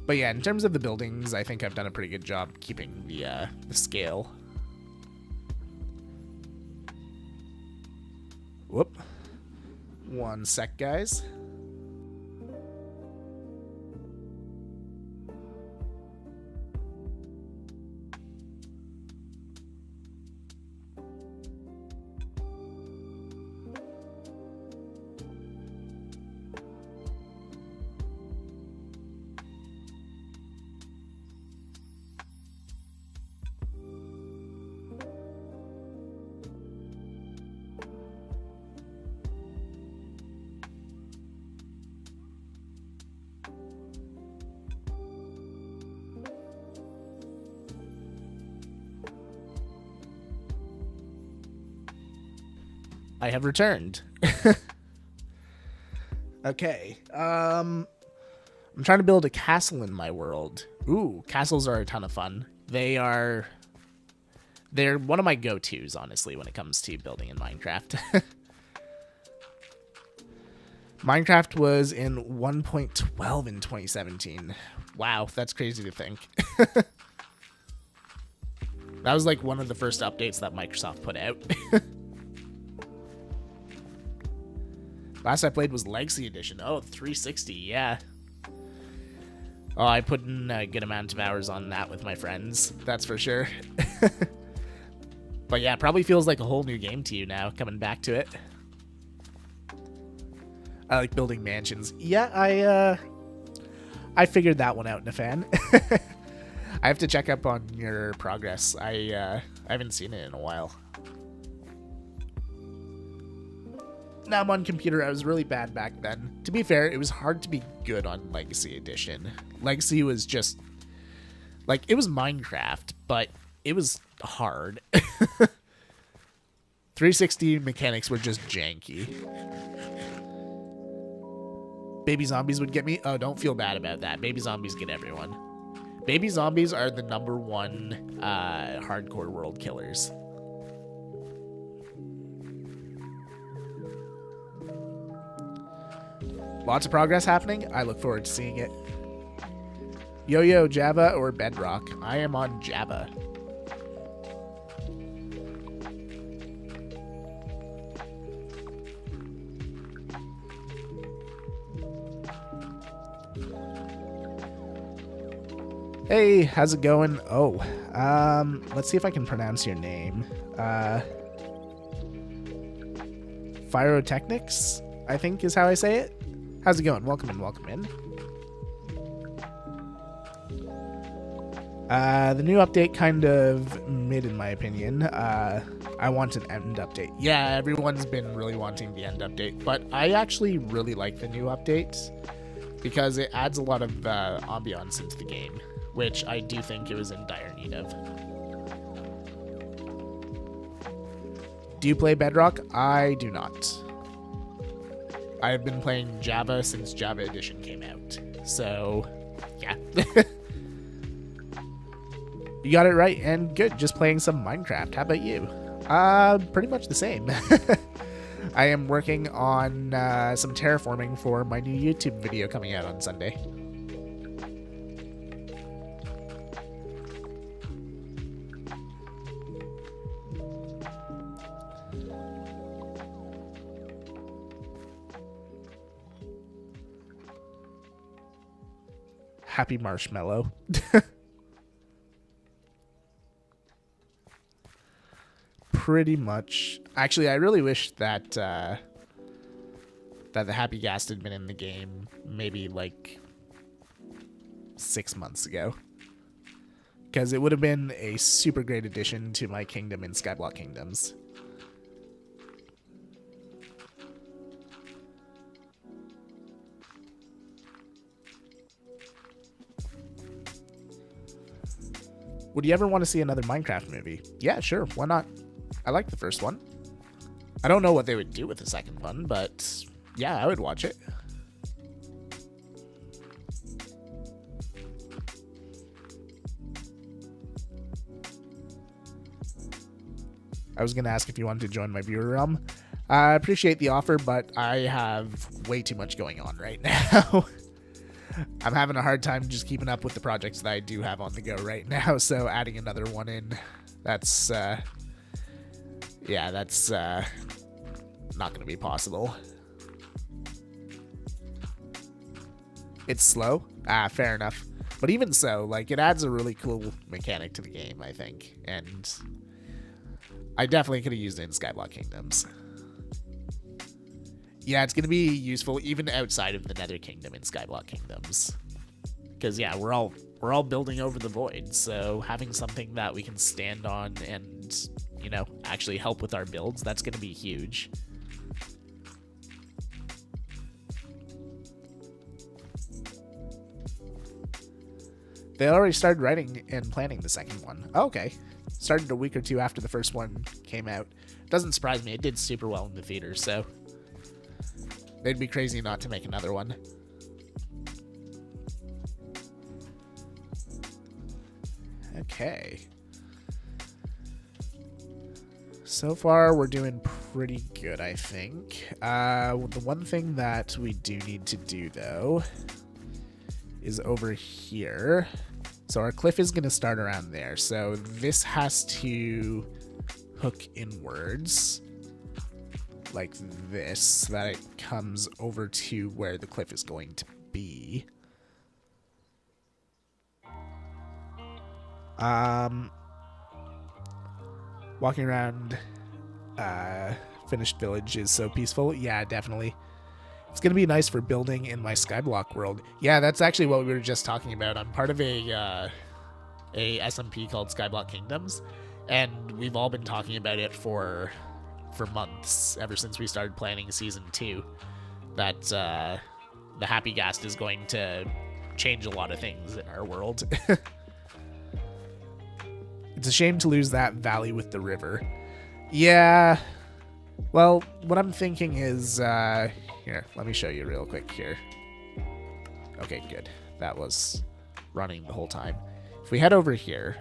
But yeah, in terms of the buildings, I think I've done a pretty good job keeping the scale. Whoop. One sec, guys. I have returned. Okay. I'm trying to build a castle in my world. Ooh, castles are a ton of fun. They're one of my go-tos, honestly, when it comes to building in Minecraft. Minecraft was in 1.12 in 2017. Wow, that's crazy to think. That was like one of the first updates that Microsoft put out. Last I played was Legacy Edition. Oh, 360, yeah. Oh, I put in a good amount of hours on that with my friends, that's for sure. But yeah, it probably feels like a whole new game to you now, coming back to it. I like building mansions. Yeah, I figured that one out, Nafan. I have to check up on your progress. I haven't seen it in a while. Now I'm on computer. I was really bad back then. To be fair, it was hard to be good on Legacy Edition. Legacy was just like, it was Minecraft, but it was hard. 360 mechanics were just janky. Baby zombies would get me. Oh, don't feel bad about that. Baby zombies get everyone. Baby zombies are the #1 hardcore world killers. Lots of progress happening. I look forward to seeing it. Yo-Yo, Java or Bedrock? I am on Java. Hey, how's it going? Oh, let's see if I can pronounce your name. Pyrotechnics, I think is how I say it. How's it going? Welcome in, welcome in. The new update kind of mid in my opinion. I want an end update. Yeah, everyone's been really wanting the end update, but I actually really like the new update because it adds a lot of ambiance into the game, which I do think it was in dire need of. Do you play Bedrock? I do not. I've been playing Java since Java Edition came out. So, yeah. You got it right and good. Just playing some Minecraft. How about you? Pretty much the same. I am working on some terraforming for my new YouTube video coming out on Sunday. Happy Marshmallow. Pretty much. Actually, I really wish that that the Happy Ghast had been in the game maybe like 6 months ago, because it would have been a super great addition to my kingdom in Skyblock Kingdoms. Would you ever want to see another Minecraft movie? Yeah, sure. Why not? I like the first one. I don't know what they would do with the second one, but yeah, I would watch it. I was going to ask if you wanted to join my viewer realm. I appreciate the offer, but I have way too much going on right now. I'm having a hard time just keeping up with the projects that I do have on the go right now, so adding another one in, that's, yeah, that's not going to be possible. It's slow? Ah, fair enough. But even so, like, it adds a really cool mechanic to the game, I think, and I definitely could have used it in Skyblock Kingdoms. Yeah, it's going to be useful even outside of the Nether Kingdom in Skyblock Kingdoms. Because, yeah, we're all building over the void, so having something that we can stand on and, you know, actually help with our builds, that's going to be huge. They already started writing and planning the second one. Oh, okay. Started a week or two after the first one came out. Doesn't surprise me. It did super well in the theaters, so they'd be crazy not to make another one. Okay. So far, we're doing pretty good, I think. The one thing that we do need to do, though, is over here. So our cliff is going to start around there. So this has to hook inwards like this, so that it comes over to where the cliff is going to be. Walking around finished village is so peaceful. Yeah, definitely. It's going to be nice for building in my Skyblock world. Yeah, that's actually what we were just talking about. I'm part of a SMP called Skyblock Kingdoms, and we've all been talking about it for for months, ever since we started planning Season 2, that the Happy Ghast is going to change a lot of things in our world. It's a shame to lose that valley with the river. Yeah. Well, what I'm thinking is, here, let me show you real quick here. Okay, good. That was running the whole time. If we head over here,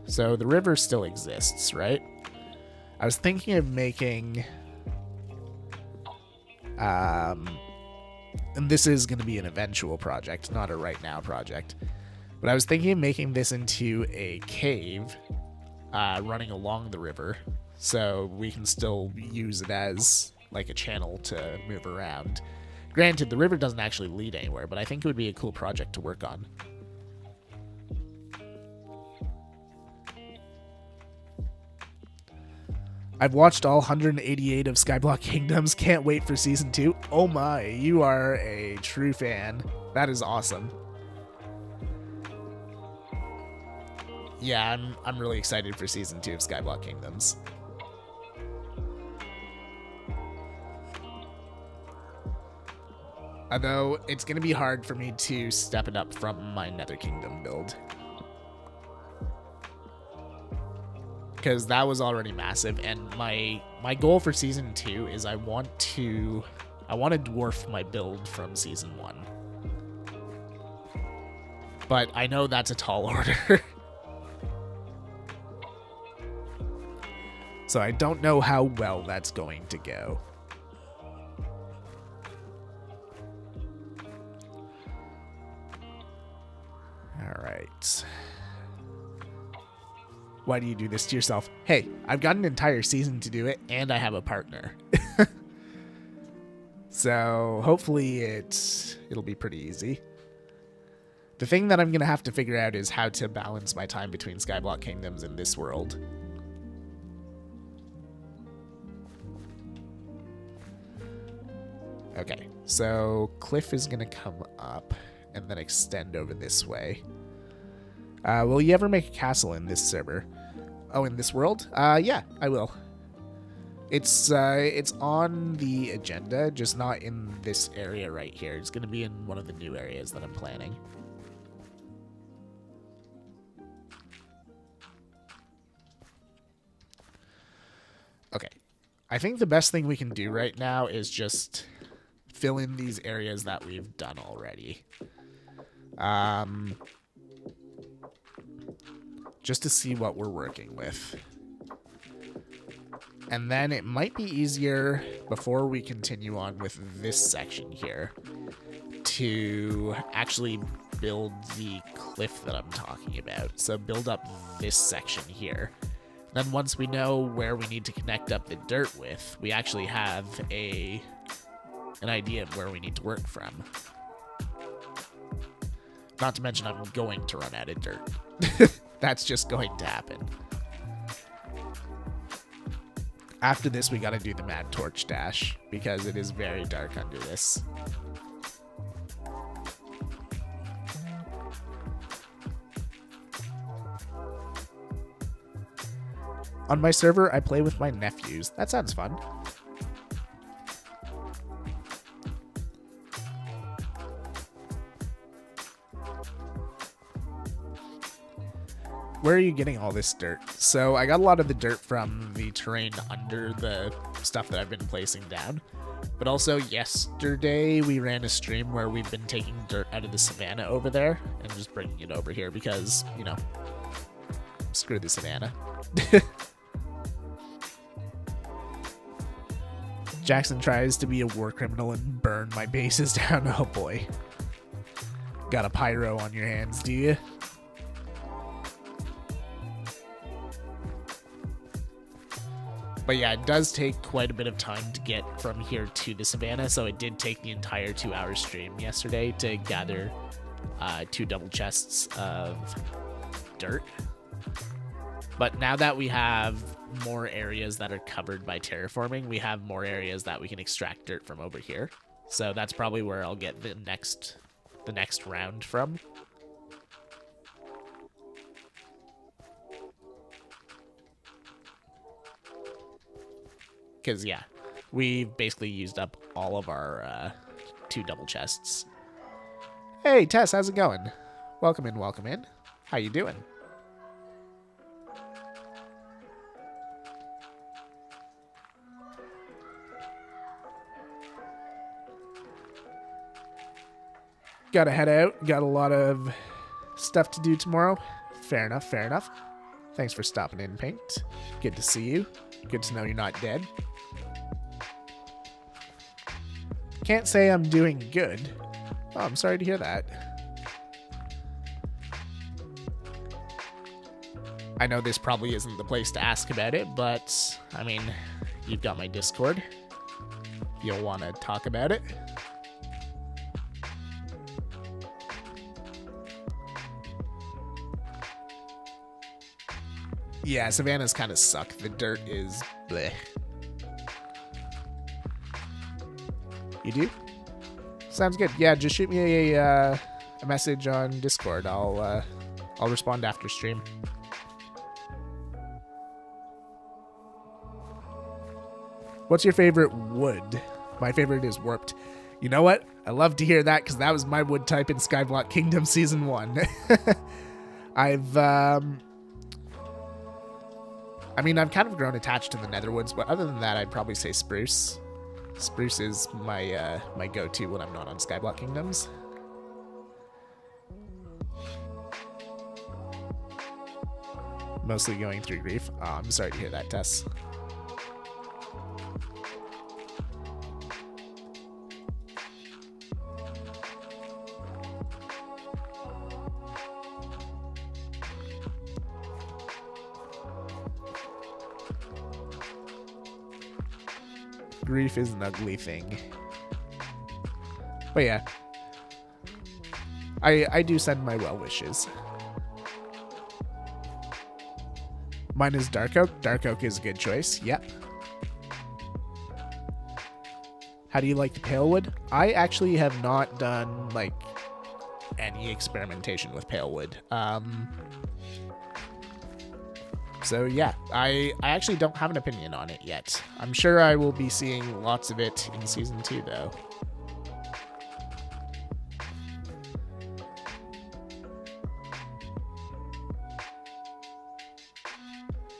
so the river still exists, right? I was thinking of making, and this is going to be an eventual project, not a right now project, but I was thinking of making this into a cave running along the river, so we can still use it as like a channel to move around. Granted, the river doesn't actually lead anywhere, but I think it would be a cool project to work on. I've watched all 188 of Skyblock Kingdoms. Can't wait for Season 2. Oh my, you are a true fan. That is awesome. Yeah, I'm really excited for Season 2 of Skyblock Kingdoms. Although, it's going to be hard for me to step it up from my Nether Kingdom build. Because that was already massive, and my goal for Season 2 is I want to dwarf my build from Season 1. But I know that's a tall order. So I don't know how well that's going to go. Alright. Why do you do this to yourself? Hey, I've got an entire season to do it, and I have a partner. So hopefully it'll be pretty easy. The thing that I'm going to have to figure out is how to balance my time between Skyblock Kingdoms and this world. Okay, so Cliff is going to come up and then extend over this way. Will you ever make a castle in this server? Oh, in this world? Yeah, I will. It's on the agenda, just not in this area right here. It's going to be in one of the new areas that I'm planning. Okay. I think the best thing we can do right now is just fill in these areas that we've done already. Just to see what we're working with. And then it might be easier, before we continue on with this section here, to actually build the cliff that I'm talking about. So build up this section here. Then once we know where we need to connect up the dirt with, we actually have an idea of where we need to work from. Not to mention I'm going to run out of dirt. That's just going to happen. After this, we gotta do the Mad Torch Dash, because it is very dark under this. On my server, I play with my nephews. That sounds fun. Where are you getting all this dirt? So I got a lot of the dirt from the terrain under the stuff that I've been placing down. But also yesterday we ran a stream where we've been taking dirt out of the savannah over there and just bringing it over here because, you know, screw the savannah. Jackson tries to be a war criminal and burn my bases down. Oh boy. Got a pyro on your hands, do you? But yeah, it does take quite a bit of time to get from here to the savannah, so it did take the entire 2-hour stream yesterday to gather 2 double chests of dirt. But now that we have more areas that are covered by terraforming, we have more areas that we can extract dirt from over here. So that's probably where I'll get the next round from. Because, yeah, we basically used up all of our 2 double chests. Hey, Tess, how's it going? Welcome in, welcome in. How you doing? Gotta head out. Got a lot of stuff to do tomorrow. Fair enough, fair enough. Thanks for stopping in, Paint. Good to see you. Good to know you're not dead. Can't say I'm doing good. Oh, I'm sorry to hear that. I know this probably isn't the place to ask about it, but, I mean, you've got my Discord. If you'll want to talk about it. Yeah, Savannah's kind of suck. The dirt is bleh. You do? Sounds good. Yeah, just shoot me a message on Discord. I'll respond after stream. What's your favorite wood? My favorite is warped. You know what? I love to hear that because that was my wood type in Skyblock Kingdom Season 1. I've kind of grown attached to the Netherwoods, but other than that, I'd probably say spruce. Spruce is my my go-to when I'm not on Skyblock Kingdoms. Mostly going through grief. Oh, I'm sorry to hear that, Tess. Grief is an ugly thing. But yeah. I do send my well wishes. Mine is Dark Oak. Dark Oak is a good choice. Yep. How do you like the pale wood? I actually have not done like any experimentation with pale wood. So yeah, I actually don't have an opinion on it yet. I'm sure I will be seeing lots of it in Season 2, though.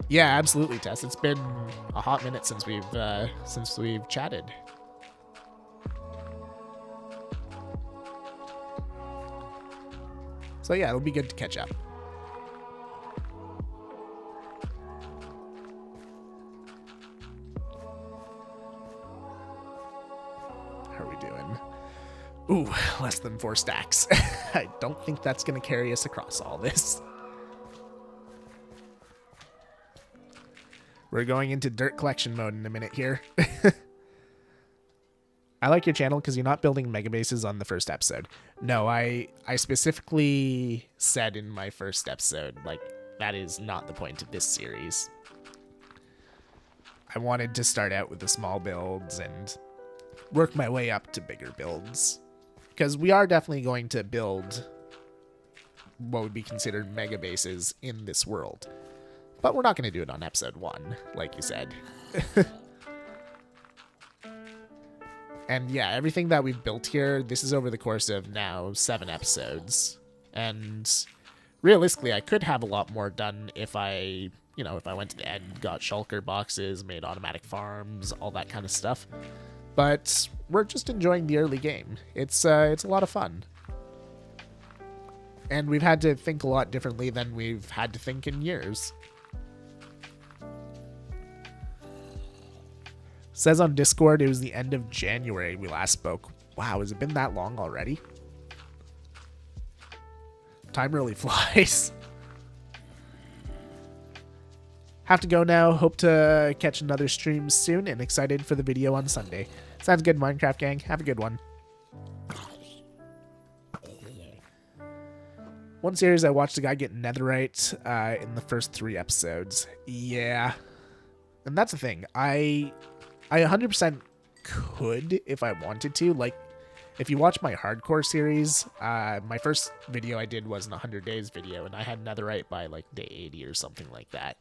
Yeah, absolutely, Tess. It's been a hot minute since we've chatted. So yeah, it'll be good to catch up. How are we doing? Ooh, less than 4 stacks. I don't think that's going to carry us across all this. We're going into dirt collection mode in a minute here. I like your channel because you're not building mega bases on the first episode. No, I specifically said in my first episode, like, that is not the point of this series. I wanted to start out with the small builds and work my way up to bigger builds. Because we are definitely going to build what would be considered mega bases in this world. But we're not going to do it on episode 1, like you said. And yeah, everything that we've built here, this is over the course of now 7 episodes. And realistically, I could have a lot more done if I went to the end, got shulker boxes, made automatic farms, all that kind of stuff. But we're just enjoying the early game. It's a lot of fun. And we've had to think a lot differently than we've had to think in years. Says on Discord it was the end of January we last spoke. Wow, has it been that long already? Time really flies. Have to go now. Hope to catch another stream soon and excited for the video on Sunday. Sounds good, Minecraft gang. Have a good one. One series I watched a guy get netherite in the first 3 episodes. Yeah. And that's the thing. I 100% could if I wanted to. Like, if you watch my hardcore series, my first video I did was an 100 days video, and I had netherite by like day 80 or something like that.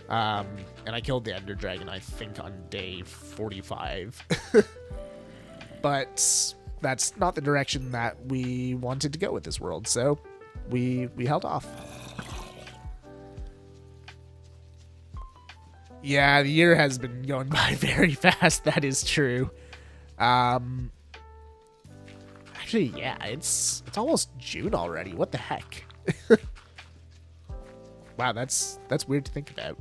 And I killed the Ender Dragon, I think, on day 45. But that's not the direction that we wanted to go with this world, so we held off. Yeah, the year has been going by very fast, that is true. Actually, yeah, it's almost June already. What the heck? Wow, that's weird to think about.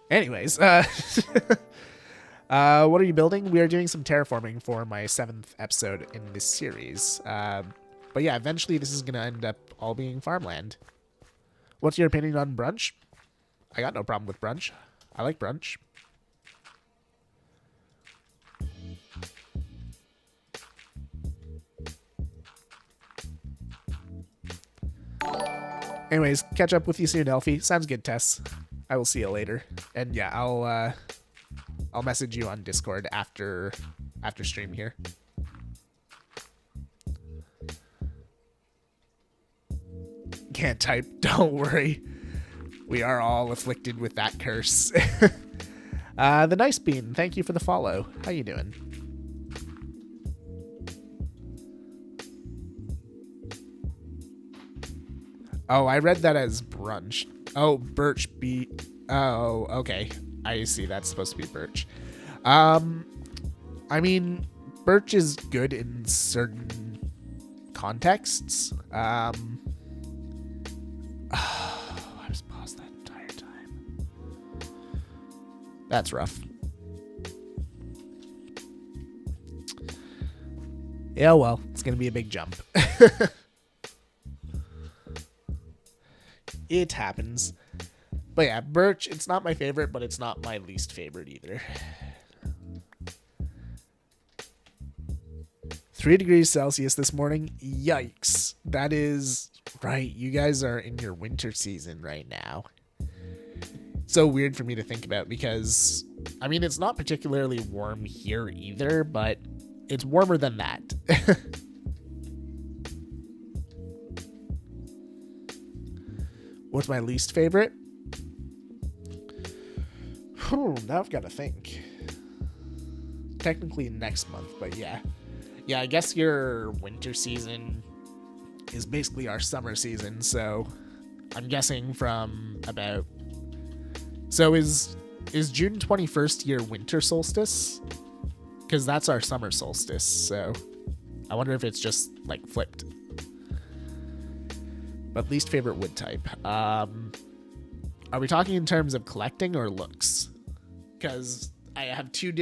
Anyways, what are you building? We are doing some terraforming for my 7th episode in this series. But yeah, eventually this is going to end up all being farmland. What's your opinion on brunch? I got no problem with brunch. I like brunch. Anyways, catch up with you soon, Elfie. Sounds good, Tess. I will see you later. And yeah, I'll message you on Discord after stream here. Can't type. Don't worry. We are all afflicted with that curse. The Nice Bean, thank you for the follow. How you doing? Oh, I read that as brunch. Oh, birch be. Oh, okay. I see. That's supposed to be birch. I mean, birch is good in certain contexts. I was paused that entire time. That's rough. Yeah, well, it's gonna be a big jump. It happens. But yeah, birch, it's not my favorite, but it's not my least favorite either. 3 degrees Celsius this morning. Yikes. That is right. You guys are in your winter season right now. So weird for me to think about because, I mean, it's not particularly warm here either, but it's warmer than that. What's my least favorite? Now I've got to think. Technically next month, but yeah. Yeah, I guess your winter season is basically our summer season, so I'm guessing from about... So is June 21st your winter solstice? Because that's our summer solstice, so I wonder if it's just, like, flipped. But least favorite wood type. Are we talking in terms of collecting or looks? Because I have two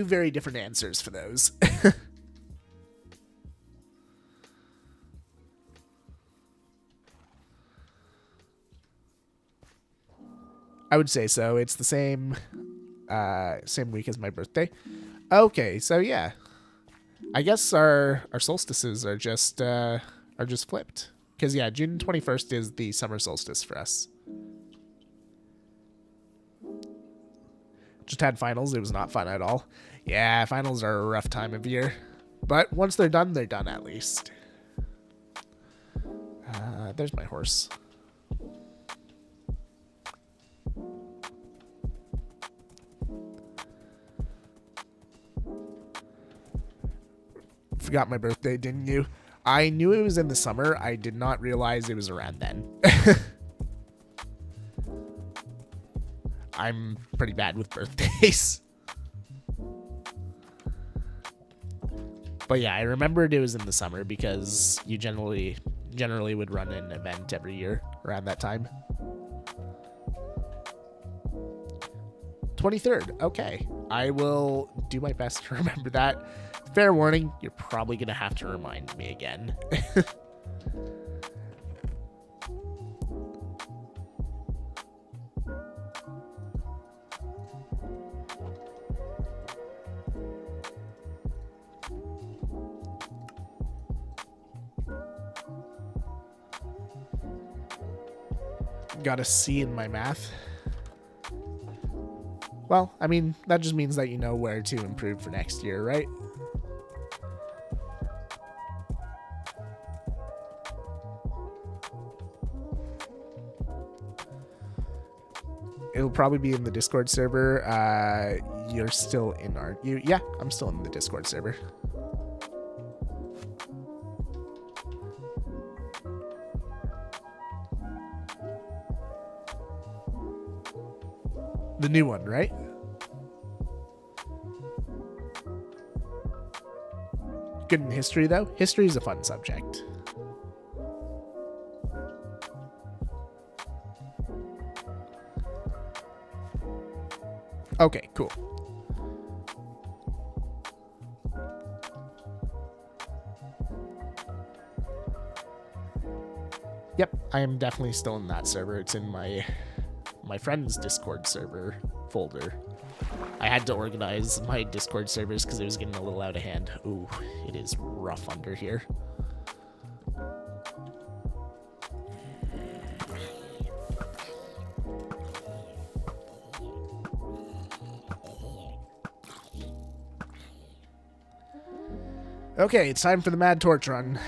very different answers for those. I would say so. It's the same week as my birthday. Okay, so yeah, I guess our solstices are just flipped. Because yeah, June 21st is the summer solstice for us. Just had finals. It was not fun at all. Yeah, finals are a rough time of year. But once they're done at least. There's my horse. Forgot my birthday, didn't you? I knew it was in the summer. I did not realize it was around then. I'm pretty bad with birthdays. But yeah, I remembered it was in the summer because you generally would run an event every year around that time. 23rd. Okay. I will do my best to remember that. Fair warning, you're probably going to have to remind me again. Got a C in my math. Well, I mean, that just means that you know where to improve for next year, right? you'll probably be in the Discord server. You're still in, aren't you? Yeah, I'm still in the Discord server. The new one, right? Good in history, though. History is a fun subject. Okay, cool. Yep, I am definitely still in that server. It's in my friend's Discord server folder. I had to organize my Discord servers because it was getting a little out of hand. Ooh, it is rough under here. Okay, it's time for the Mad Torch Run.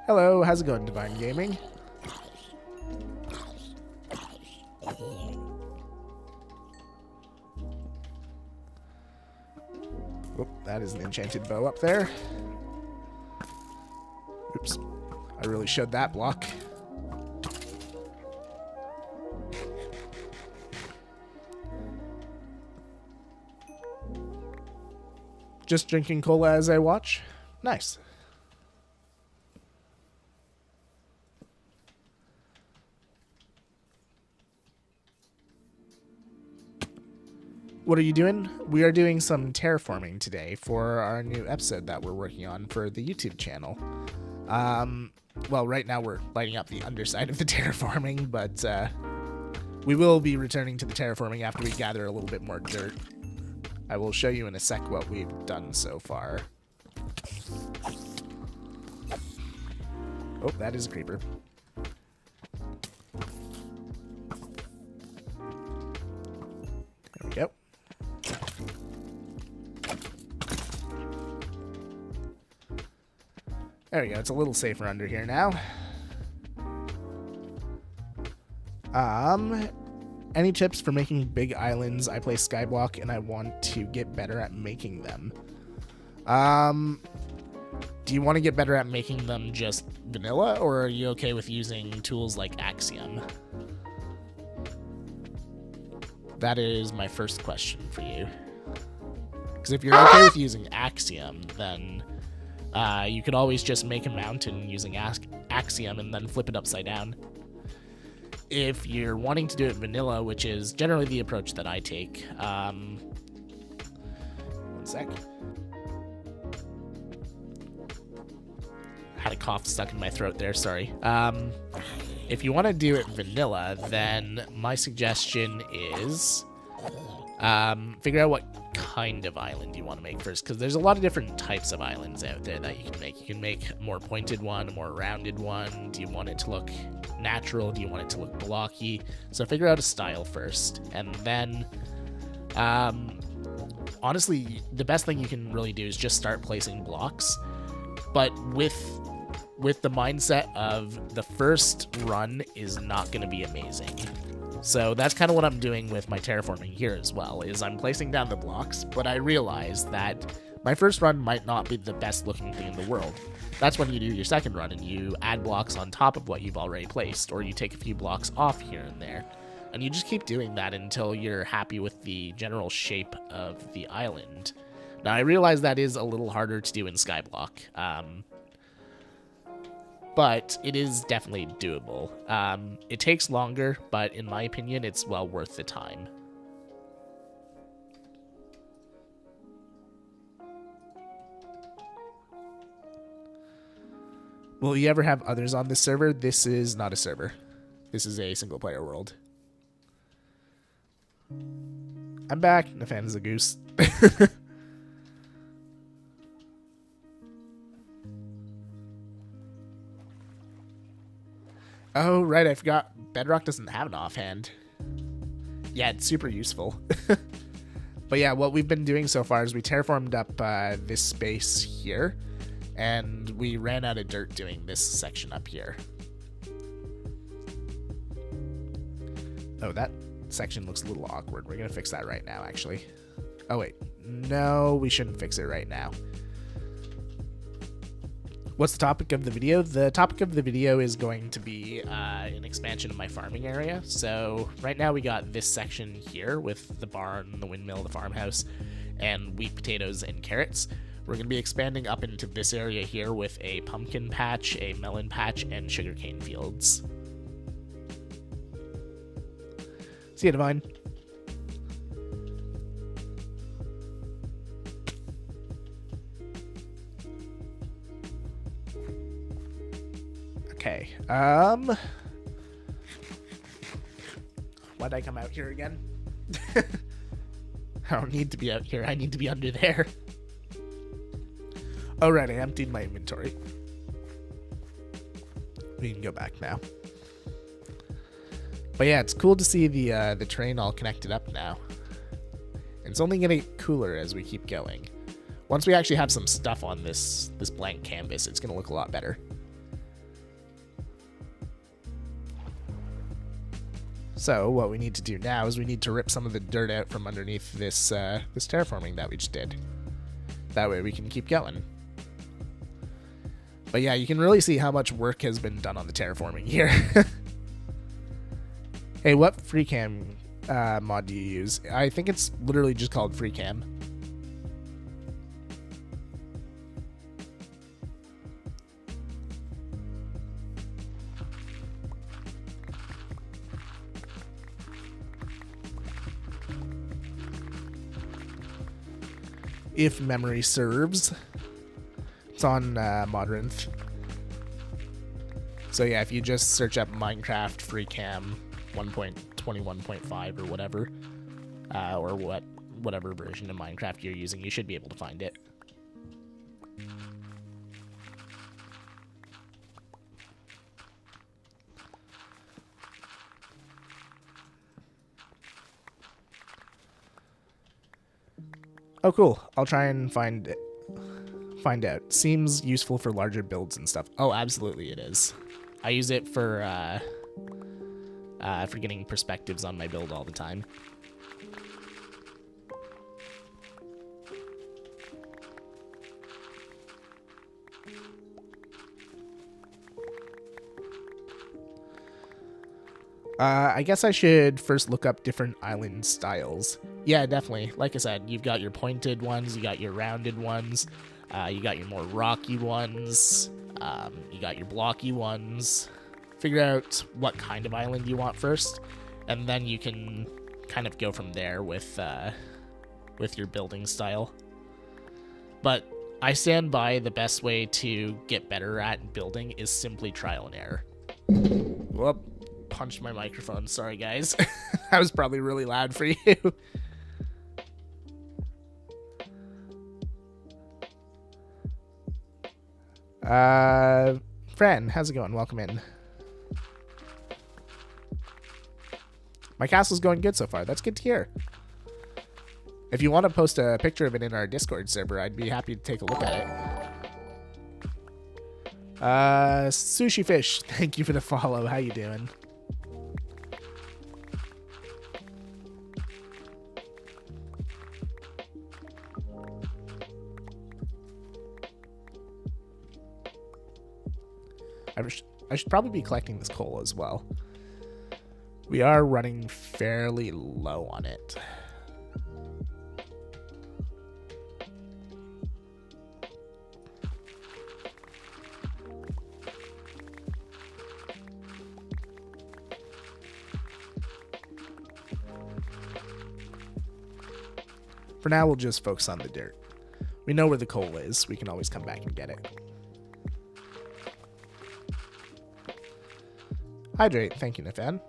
Hello, how's it going, Divine Gaming? Oh, that is an enchanted bow up there. Oops, I really showed that block. Just drinking cola as I watch. Nice. What are you doing? We are doing some terraforming today for our new episode that we're working on for the YouTube channel. Well, right now we're lighting up the underside of the terraforming, but we will be returning to the terraforming after we gather a little bit more dirt. I will show you in a sec what we've done so far. Oh, that is a creeper. There we go. There we go. It's a little safer under here now. Any tips for making big islands? I play Skyblock and I want to get better at making them. Do you want to get better at making them just vanilla, or are you okay with using tools like Axiom? That is my first question for you. Because if you're okay with using Axiom, then you could always just make a mountain using Axiom and then flip it upside down. If you're wanting to do it vanilla, which is generally the approach that I take, one sec. Had a cough stuck in my throat there, sorry. If you want to do it vanilla, then my suggestion is figure out what kind of island you want to make first, because there's a lot of different types of islands out there that you can make. You can make a more pointed one, a more rounded one. Do you want it to look natural? Do you want it to look blocky? So figure out a style first, and then honestly, the best thing you can really do is just start placing blocks, but with the mindset of the first run is not going to be amazing. So that's kind of what I'm doing with my terraforming here as well, is I'm placing down the blocks, but I realize that my first run might not be the best looking thing in the world. That's when you do your second run and you add blocks on top of what you've already placed, or you take a few blocks off here and there. And you just keep doing that until you're happy with the general shape of the island. Now, I realize that is a little harder to do in Skyblock, but it is definitely doable. It takes longer, but in my opinion, it's well worth the time. Will you ever have others on this server? This is not a server. This is a single player world. I'm back. Nathan is a goose. Oh, right. I forgot. Bedrock doesn't have an offhand. Yeah, it's super useful. But yeah, what we've been doing so far is we terraformed up this space here. and we ran out of dirt doing this section up here. Oh, that section looks a little awkward. We're gonna fix that right now, actually. Oh wait, no, we shouldn't fix it right now. What's the topic of the video? The topic of the video is going to be an expansion of my farming area. So right now we got this section here with the barn, the windmill, the farmhouse, and wheat, potatoes, and carrots. We're going to be expanding up into this area here with a pumpkin patch, a melon patch, and sugarcane fields. See you, Divine. Okay, why'd I come out here again? I don't need to be out here, I need to be under there. Oh right, I emptied my inventory. We can go back now. But yeah, it's cool to see the terrain all connected up now. And it's only gonna get cooler as we keep going. Once we actually have some stuff on this blank canvas, it's gonna look a lot better. So what we need to do now is we need to rip some of the dirt out from underneath this this terraforming that we just did. That way we can keep going. But yeah, you can really see how much work has been done on the terraforming here. Hey, what FreeCam mod do you use? I think it's literally just called FreeCam. If memory serves. It's on Modrinth. So yeah, if you just search up Minecraft FreeCam 1.21.5 or whatever, or whatever version of Minecraft you're using, you should be able to find it. Oh, cool. I'll try and find out. Seems useful for larger builds and stuff. Oh, absolutely it is. I use it for getting perspectives on my build all the time. I guess I should first look up different island styles. Yeah, definitely. Like I said, you've got your pointed ones, you got your rounded ones, you got your more rocky ones, you got your blocky ones. Figure out what kind of island you want first, and then you can kind of go from there with your building style. But I stand by the best way to get better at building is simply trial and error. Whoop. Punched my microphone. Sorry, guys. That was probably really loud for you. Fran, how's it going? Welcome in. My castle's going good so far. That's good to hear. If you want to post a picture of it in our Discord server, I'd be happy to take a look at it. Sushi Fish, thank you for the follow. How you doing? I should probably be collecting this coal as well. We are running fairly low on it. For now, we'll just focus on the dirt. We know where the coal is. We can always come back and get it. Hydrate. Thank you, Nathan.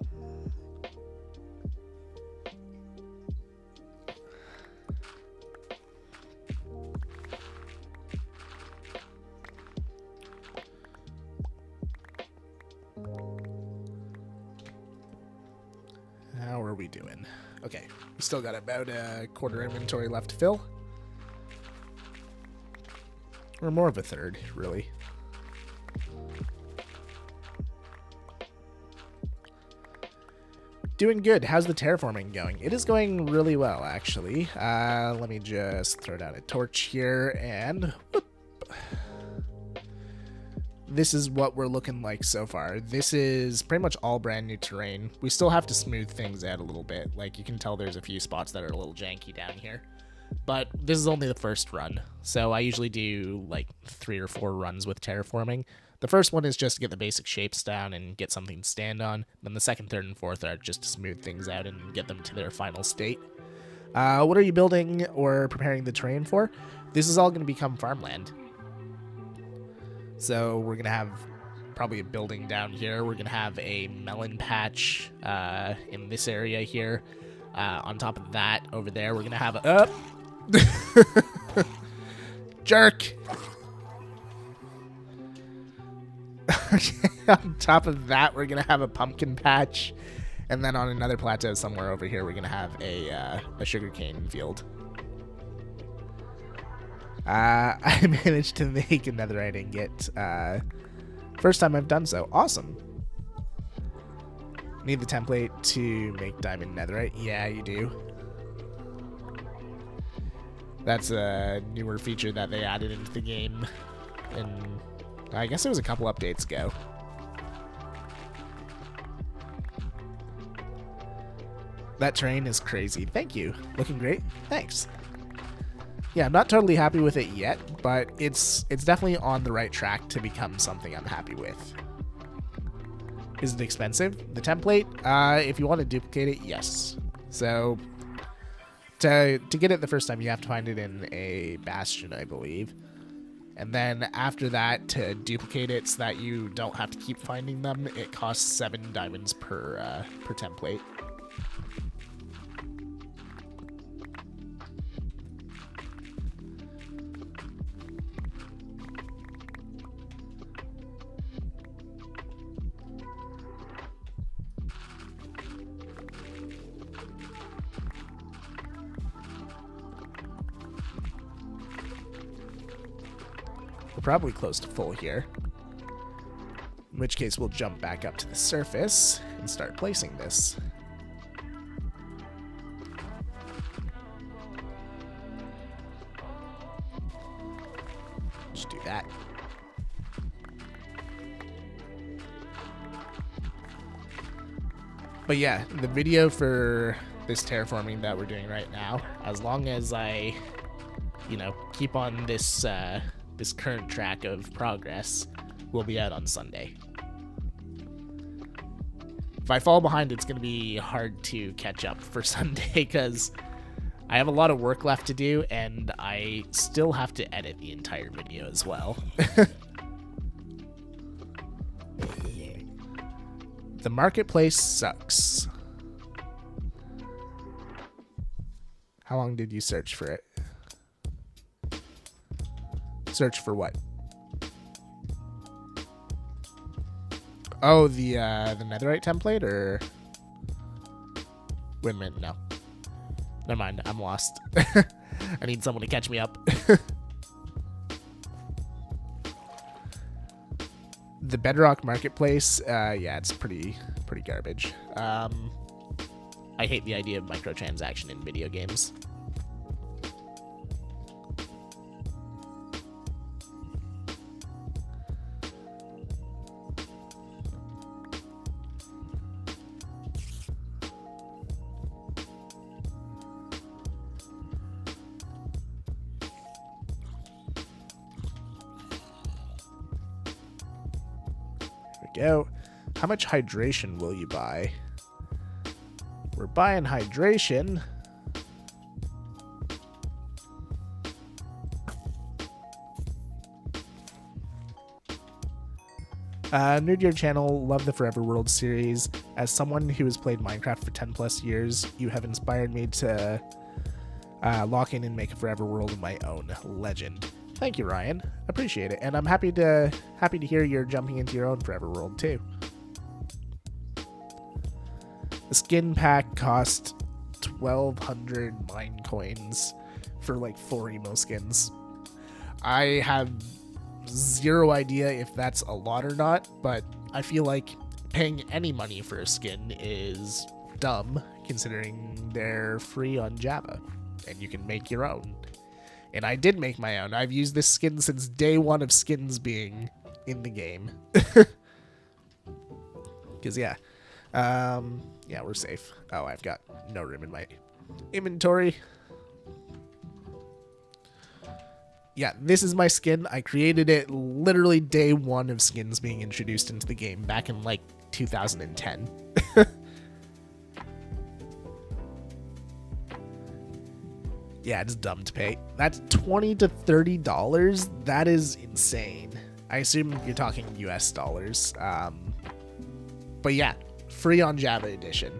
How are we doing? Okay, we still got about a quarter inventory left to fill. Or more of a third, really. Doing good. How's the terraforming going? It is going really well, actually. Let me just throw down a torch here, and whoop. This is what we're looking like so far. This is pretty much all brand new terrain. We still have to smooth things out a little bit. Like, you can tell there's a few spots that are a little janky down here. But this is only the first run, so I usually do like 3 or 4 runs with terraforming. The first one is just to get the basic shapes down and get something to stand on. Then the second, third, and fourth are just to smooth things out and get them to their final state. What are you building or preparing the terrain for? This is all going to become farmland. So we're going to have probably a building down here. We're going to have a melon patch in this area here. On top of that, over there, we're going to have a... Jerk! On top of that, we're going to have a pumpkin patch. And then on another plateau somewhere over here, we're going to have a sugarcane field. I managed to make a netherite ingot. First time I've done so. Awesome. Need the template to make diamond netherite? Yeah, you do. That's a newer feature that they added into the game. And I guess it was a couple updates ago. That terrain is crazy. Thank you. Looking great. Thanks. Yeah, I'm not totally happy with it yet, but it's definitely on the right track to become something I'm happy with. Is it expensive? The template? If you want to duplicate it, yes. So to get it the first time, you have to find it in a bastion, I believe. And then after that, to duplicate it so that you don't have to keep finding them, it costs 7 diamonds per template. We're probably close to full here. In which case we'll jump back up to the surface and start placing this. Just do that. But yeah, the video for this terraforming that we're doing right now, as long as I, keep on this this current track of progress, will be out on Sunday. If I fall behind, it's going to be hard to catch up for Sunday because I have a lot of work left to do and I still have to edit the entire video as well. The marketplace sucks. How long did you search for it? Search for what? Oh, the netherite template, or... Wait a minute, no. Never mind, I'm lost. I need someone to catch me up. The Bedrock Marketplace, yeah, it's pretty garbage. I hate the idea of microtransaction in video games. Go. How much hydration will you buy? We're buying hydration. New to your channel, love the Forever World series. As someone who has played Minecraft for 10 plus years, you have inspired me to lock in and make a Forever World of my own. Legend. Thank you, Ryan. Appreciate it, and I'm happy to hear you're jumping into your own Forever World too. The skin pack cost 1,200 mine coins for like 4 emo skins. I have zero idea if that's a lot or not, but I feel like paying any money for a skin is dumb, considering they're free on Java, and you can make your own. And I did make my own. I've used this skin since day one of skins being in the game. Because, yeah, we're safe. Oh, I've got no room in my inventory. Yeah, this is my skin. I created it literally day one of skins being introduced into the game back in, like, 2010. Yeah, it's dumb to pay. That's $20 to $30. That is insane. I assume you're talking US dollars. But yeah, free on Java Edition.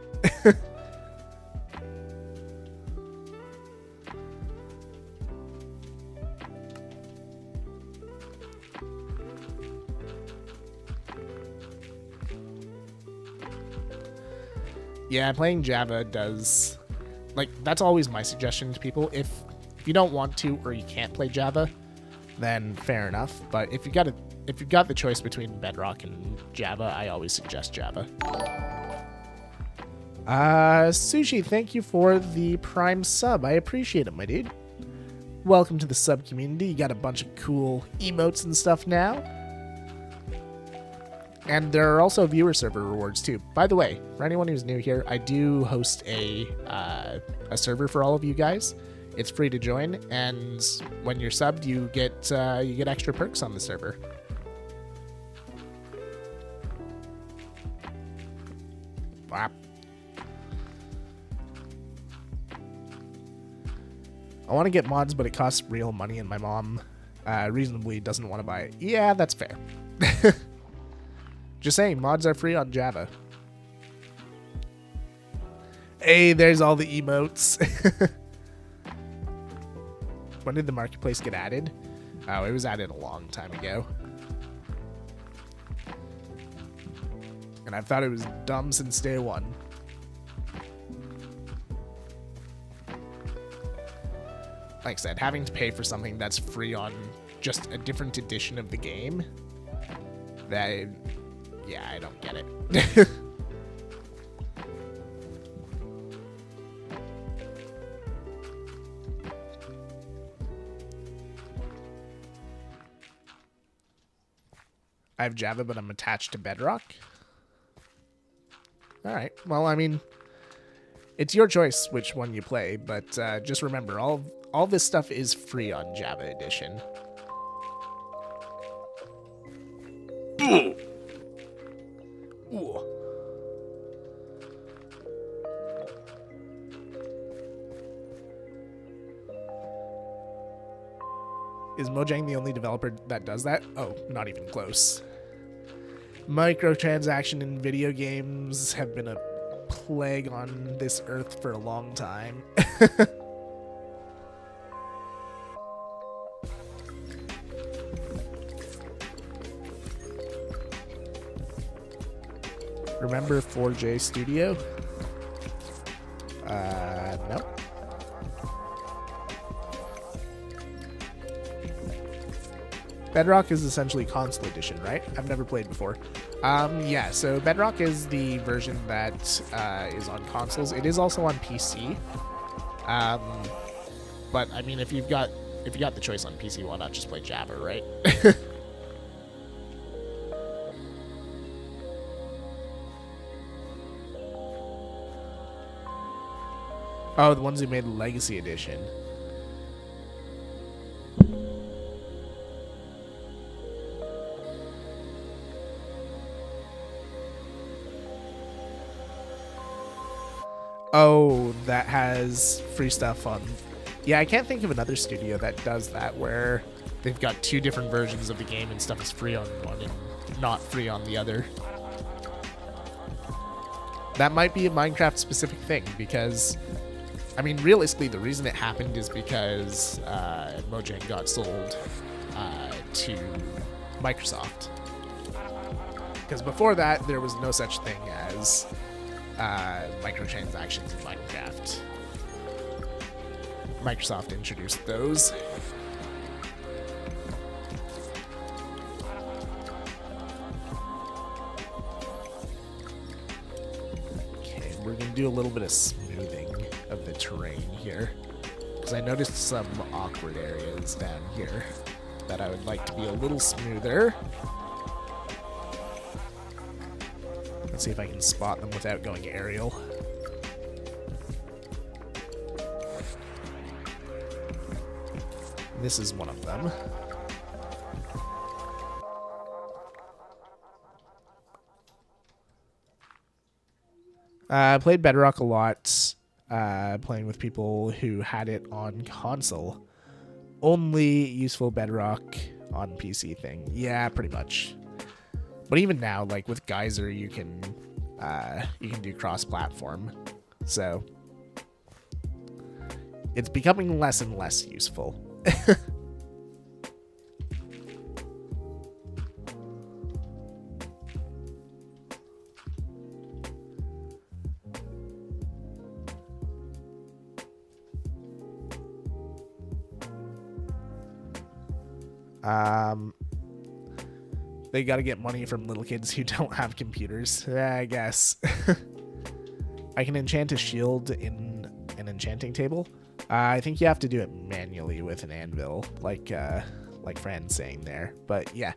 Yeah, playing Java does, like, that's always my suggestion to people. If you don't want to or you can't play Java, then fair enough. But if you've got the choice between Bedrock and Java, I always suggest Java. Sushi, thank you for the Prime sub. I appreciate it, my dude. Welcome to the sub community. You got a bunch of cool emotes and stuff now. And there are also viewer server rewards too. By the way, for anyone who's new here, I do host a server for all of you guys. It's free to join, and when you're subbed, you get extra perks on the server. Wow. I want to get mods, but it costs real money, and my mom reasonably doesn't want to buy it. Yeah, that's fair. Just saying, mods are free on Java. Hey, there's all the emotes. When did the marketplace get added? Oh, it was added a long time ago. And I've thought it was dumb since day one. Like I said, having to pay for something that's free on just a different edition of the game, yeah, I don't get it. I have Java, but I'm attached to Bedrock. All right. Well, I mean, it's your choice which one you play, but just remember, all this stuff is free on Java Edition. Ooh. Is Mojang the only developer that does that? Oh, not even close. Microtransaction in video games have been a plague on this earth for a long time. Remember 4J Studio? No. Bedrock is essentially console edition, right? I've never played before. Yeah, so Bedrock is the version that is on consoles. It is also on PC. But I mean, if you got the choice on PC, why not just play Java, right? Oh, the ones who made the Legacy Edition. Oh, that has free stuff on. Yeah, I can't think of another studio that does that, where they've got two different versions of the game and stuff is free on one and not free on the other. That might be a Minecraft specific thing, because I mean, realistically, the reason it happened is because Mojang got sold to Microsoft. Because before that, there was no such thing as microtransactions in Minecraft. Microsoft introduced those. we're going to do a little bit of smoothing of the terrain here. Because I noticed some awkward areas down here that I would like to be a little smoother. Let's see if I can spot them without going aerial. This is one of them. I played Bedrock a lot, playing with people who had it on console. Only useful Bedrock on PC thing. Yeah, pretty much. But even now, like with Geyser, you can do cross-platform. So it's becoming less and less useful. They gotta get money from little kids who don't have computers, I guess. I can enchant a shield in an enchanting table. I think you have to do it manually with an anvil, like Fran's saying there. But yeah.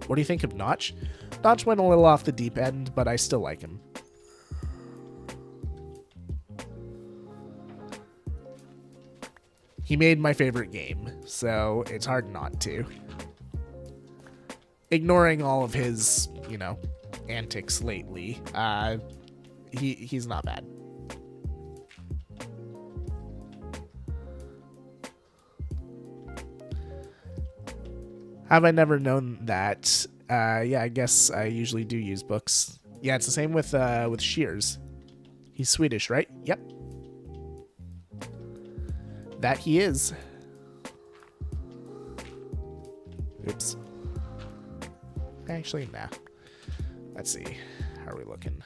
What do you think of Notch? Notch went a little off the deep end, but I still like him. He made my favorite game, so it's hard not to. Ignoring all of his, you know, antics lately, he's not bad. Have I never known that? Yeah, I guess I usually do use books. Yeah, it's the same with Shears. He's Swedish, right? Yep. That he is. Oops. Actually, nah. Let's see. How are we looking?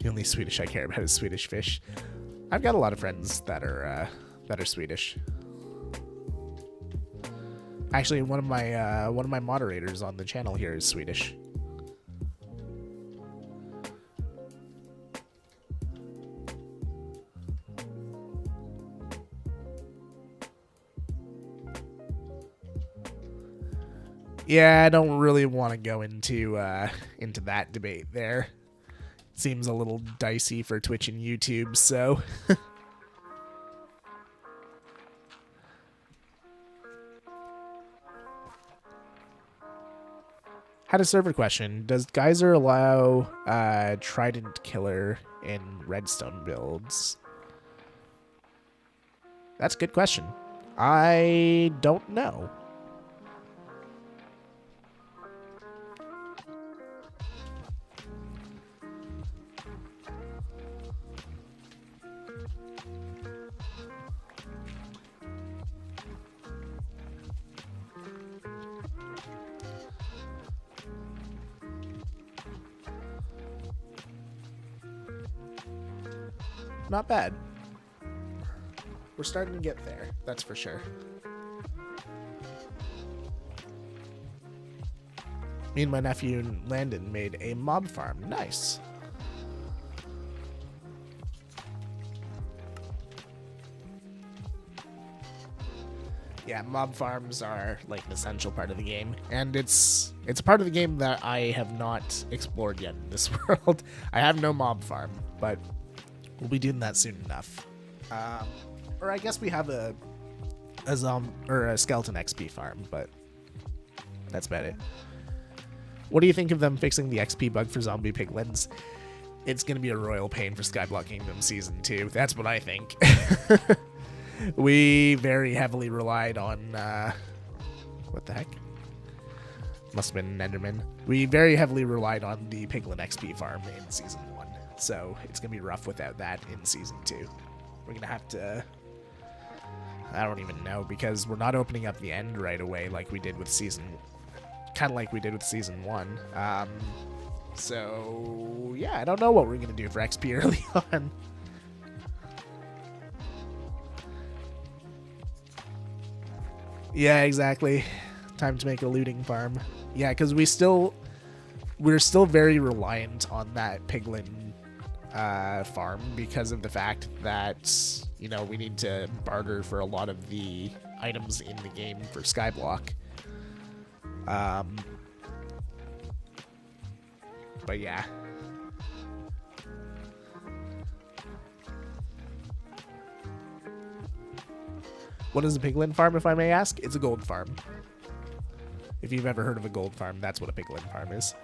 The only Swedish I care about is Swedish Fish. I've got a lot of friends that are Swedish. Actually, one of my moderators on the channel here is Swedish. Yeah, I don't really want to go into that debate there. Seems a little dicey for Twitch and YouTube, so. Had a server question. Does Geyser allow Trident Killer in Redstone builds? That's a good question. I don't know. Not bad. We're starting to get there, that's for sure. Me and my nephew Landon made a mob farm. Nice. Yeah, mob farms are like an essential part of the game, and it's a part of the game that I have not explored yet in this world. I have no mob farm, but we'll be doing that soon enough. Or I guess we have a skeleton XP farm, but that's about it. What do you think of them fixing the XP bug for zombie piglins? It's going to be a royal pain for Skyblock Kingdom Season 2. That's what I think. We very heavily relied on... what the heck? Must have been an Enderman. We very heavily relied on the Piglin XP farm in Season 1. So it's going to be rough without that in Season 2. We're going to have to... I don't even know, because we're not opening up the end right away like we did with Season... Kind of like we did with Season 1. So, yeah, I don't know what we're going to do for XP early on. Yeah, exactly. Time to make a looting farm. Yeah, because we're still very reliant on that piglin farm because of the fact that, you know, we need to barter for a lot of the items in the game for Skyblock. But yeah. What is a piglin farm, if I may ask? It's a gold farm. If you've ever heard of a gold farm, that's what a piglin farm is.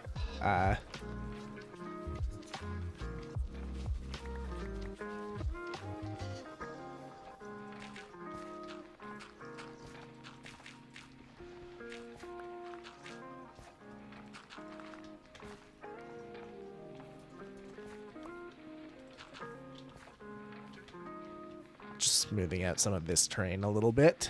Just smoothing out some of this terrain a little bit.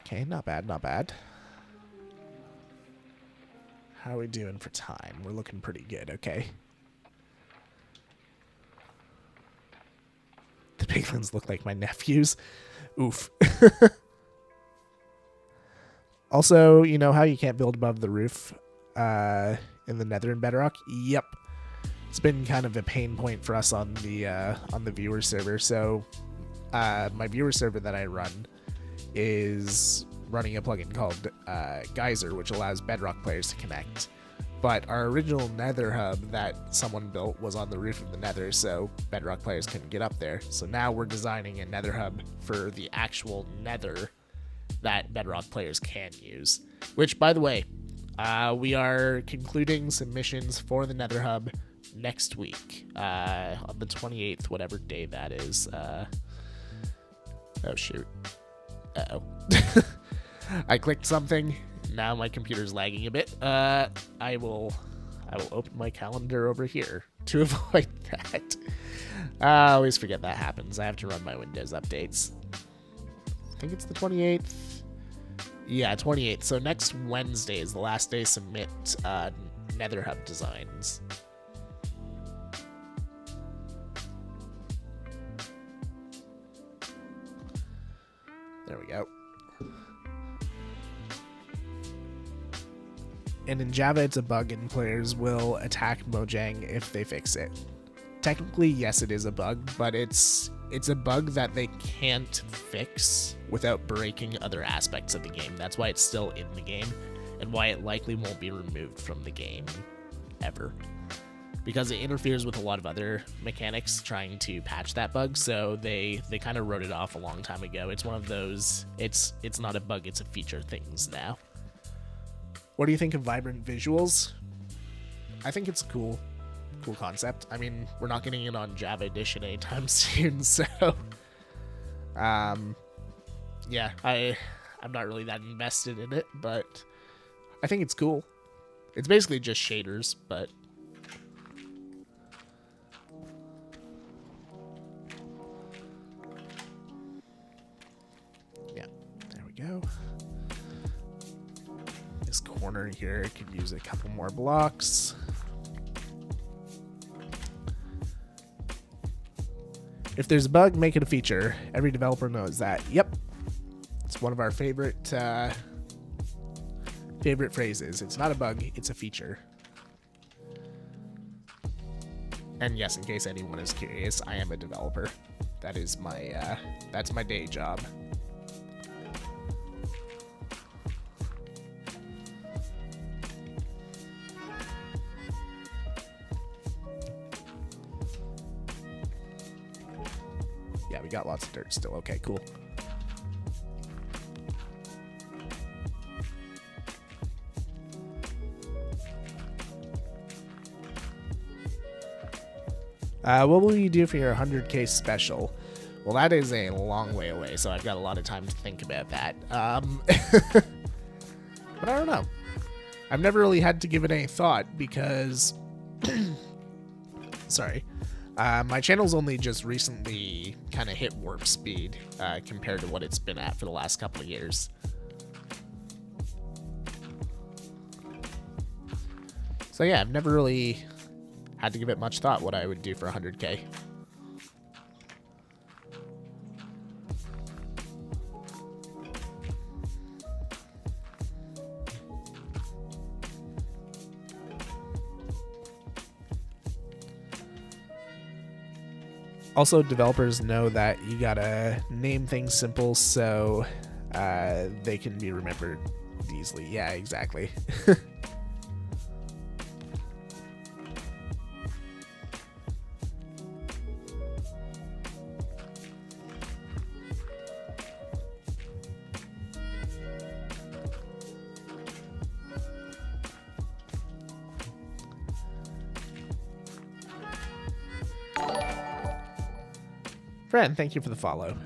Okay, not bad, not bad. How are we doing for time? We're looking pretty good, okay. The piglins look like my nephews. Oof. Also, you know how you can't build above the roof in the Nether and Bedrock? Yep. It's been kind of a pain point for us on the viewer server. So my viewer server that I run is running a plugin called Geyser, which allows Bedrock players to connect. But our original Nether hub that someone built was on the roof of the Nether, so Bedrock players couldn't get up there. So now we're designing a Nether hub for the actual Nether that Bedrock players can use. Which, by the way, we are concluding submissions for the Nether hub next week, on the 28th, whatever day that is. Oh shoot. Uh-oh. I clicked something. Now my computer's lagging a bit. I will open my calendar over here to avoid that. I always forget that happens. I have to run my Windows updates. I think it's the 28th. Yeah, 28th. So next Wednesday is the last day to submit Nether hub designs. There we go. And in Java, it's a bug, and players will attack Mojang if they fix it. Technically, yes, it is a bug, but it's a bug that they can't fix without breaking other aspects of the game. That's why it's still in the game, and why it likely won't be removed from the game ever. Because it interferes with a lot of other mechanics trying to patch that bug, so they kind of wrote it off a long time ago. It's one of those, it's not a bug, it's a feature things now. What do you think of vibrant visuals? I think it's a cool concept. I mean, we're not getting it on Java Edition anytime soon, so yeah, I'm not really that invested in it, but I think it's cool. It's basically just shaders, but yeah, there we go. This corner here could use a couple more blocks. If there's a bug, make it a feature. Every developer knows that. Yep. It's one of our favorite phrases. It's not a bug, it's a feature. And yes, in case anyone is curious, I am a developer. That is my that's my day job. Yeah, we got lots of dirt still. Okay, cool. What will you do for your 100K special? Well, that is a long way away, so I've got a lot of time to think about that. But I don't know. I've never really had to give it any thought because... Sorry. My channel's only just recently kind of hit warp speed compared to what it's been at for the last couple of years. So yeah, I've never really had to give it much thought what I would do for 100K. Also, developers know that you gotta name things simple so they can be remembered easily. Yeah, exactly. Friend, thank you for the follow.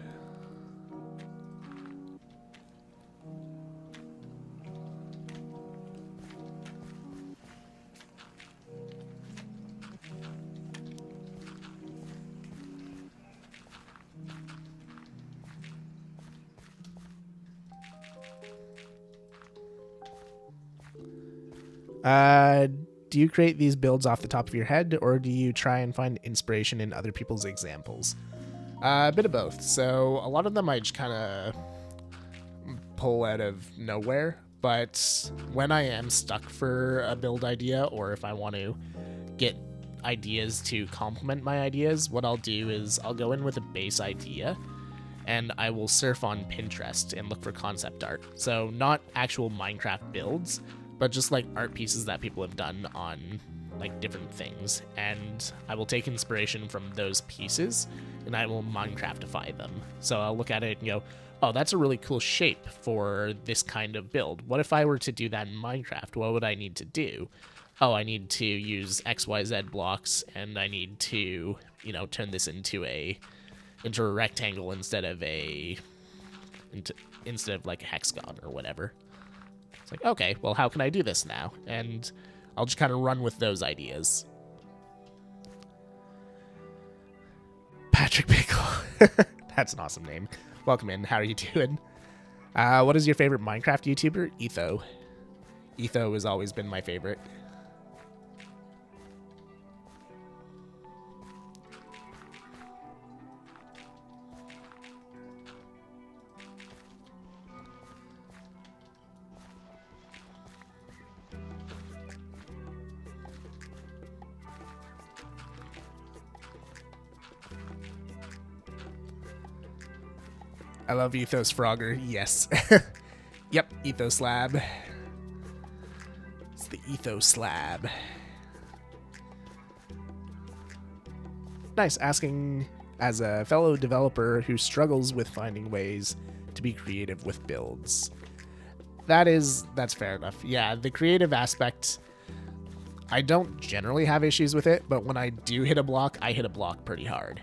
Do you create these builds off the top of your head, or do you try and find inspiration in other people's examples? A bit of both. So a lot of them I just kind of pull out of nowhere, but when I am stuck for a build idea, or if I want to get ideas to complement my ideas, what I'll do is I'll go in with a base idea and I will surf on Pinterest and look for concept art. So not actual Minecraft builds, but just like art pieces that people have done on like different things, and I will take inspiration from those pieces and I will Minecraftify them. So I'll look at it and go, oh, that's a really cool shape for this kind of build. What if I were to do that in Minecraft? What would I need to do? Oh, I need to use XYZ blocks, and I need to, you know, turn this into a rectangle instead of like a hexagon or whatever. It's like, okay, well, how can I do this now? And I'll just kind of run with those ideas. Patrick Pickle. That's an awesome name. Welcome in. How are you doing? What is your favorite Minecraft YouTuber? Etho. Etho has always been my favorite. I love Ethos Frogger. Yes. Yep, Ethos Slab. It's the Ethos Slab. Nice. Asking as a fellow developer who struggles with finding ways to be creative with builds. That's fair enough. Yeah, the creative aspect, I don't generally have issues with it, but when I do hit a block, I hit a block pretty hard.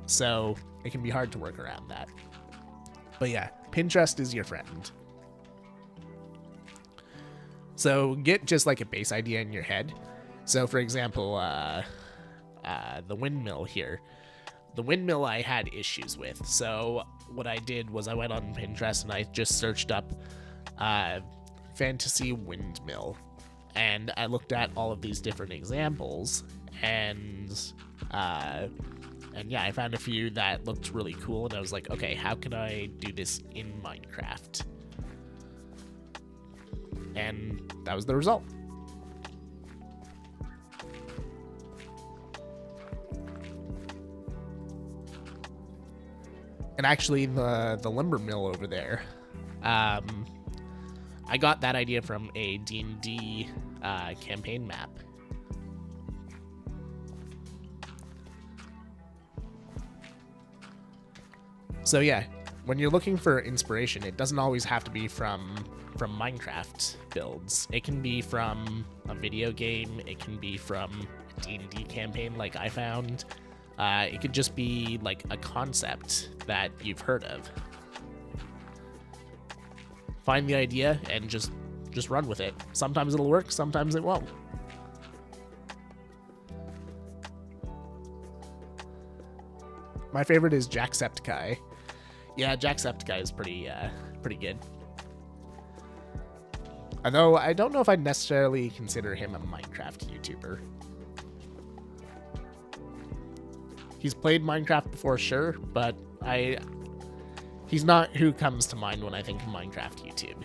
So it can be hard to work around that. But yeah, Pinterest is your friend. So get just like a base idea in your head. So for example, the windmill here. The windmill I had issues with. So what I did was I went on Pinterest and I just searched up fantasy windmill. And I looked at all of these different examples, and yeah, I found a few that looked really cool, and I was like, okay, how can I do this in Minecraft? And that was the result. And actually, the lumber mill over there, I got that idea from a D&D campaign map. So yeah, when you're looking for inspiration, it doesn't always have to be from Minecraft builds. It can be from a video game. It can be from a D&D campaign like I found. It could just be like a concept that you've heard of. Find the idea and just run with it. Sometimes it'll work, sometimes it won't. My favorite is Jacksepticeye. Yeah, Jacksepticeye is pretty good. Although I don't know if I'd necessarily consider him a Minecraft YouTuber. He's played Minecraft before, sure, but he's not who comes to mind when I think of Minecraft YouTube.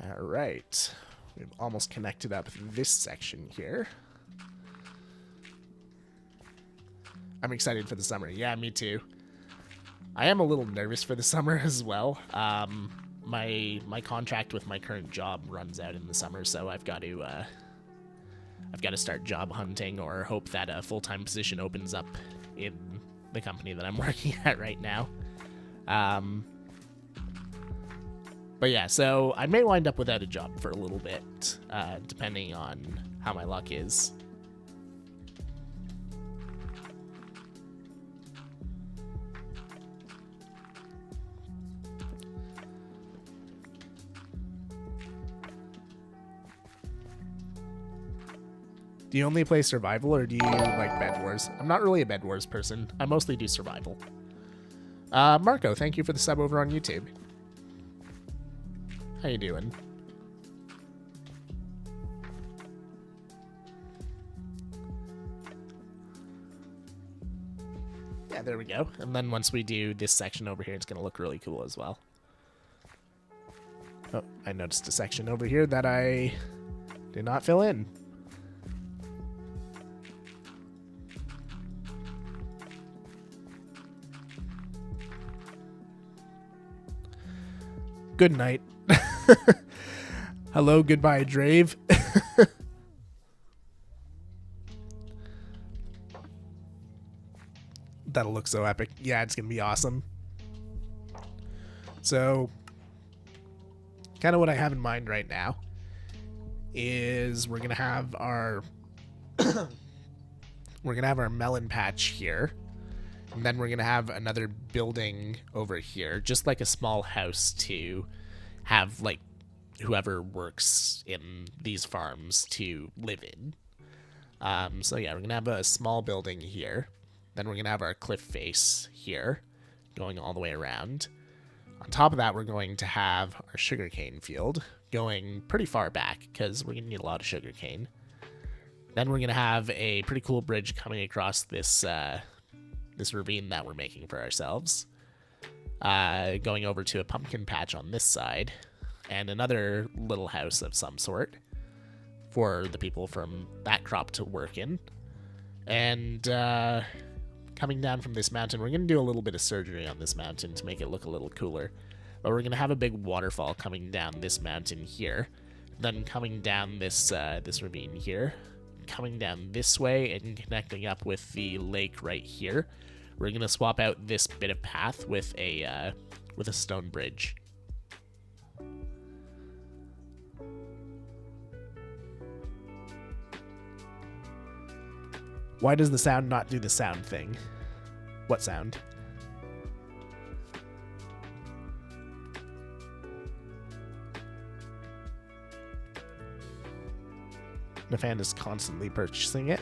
All right, we've almost connected up this section here. I'm excited for the summer. Yeah, me too. I am a little nervous for the summer as well. My contract with my current job runs out in the summer, so I've got to start job hunting or hope that a full-time position opens up in the company that I'm working at right now. But yeah, so I may wind up without a job for a little bit, depending on how my luck is. Do you only play survival, or do you like Bed Wars? I'm not really a Bed Wars person. I mostly do survival. Marco, thank you for the sub over on YouTube. How you doing? Yeah, there we go. And then once we do this section over here, it's going to look really cool as well. Oh, I noticed a section over here that I did not fill in. Good night. Hello, goodbye, Drave. That'll look so epic. Yeah, it's gonna be awesome. So, kind of what I have in mind right now is we're gonna have our melon patch here. And then we're going to have another building over here, just like a small house to have, like, whoever works in these farms to live in. So yeah, we're going to have a small building here. Then we're going to have our cliff face here, going all the way around. On top of that, we're going to have our sugarcane field, going pretty far back, because we're going to need a lot of sugarcane. Then we're going to have a pretty cool bridge coming across this ravine that we're making for ourselves, going over to a pumpkin patch on this side, and another little house of some sort for the people from that crop to work in. And coming down from this mountain, we're going to do a little bit of surgery on this mountain to make it look a little cooler. But we're going to have a big waterfall coming down this mountain here, then coming down this ravine here, coming down this way and connecting up with the lake right here. We're going to swap out this bit of path with a stone bridge. Why does the sound not do the sound thing? What sound? Nafan is constantly purchasing it.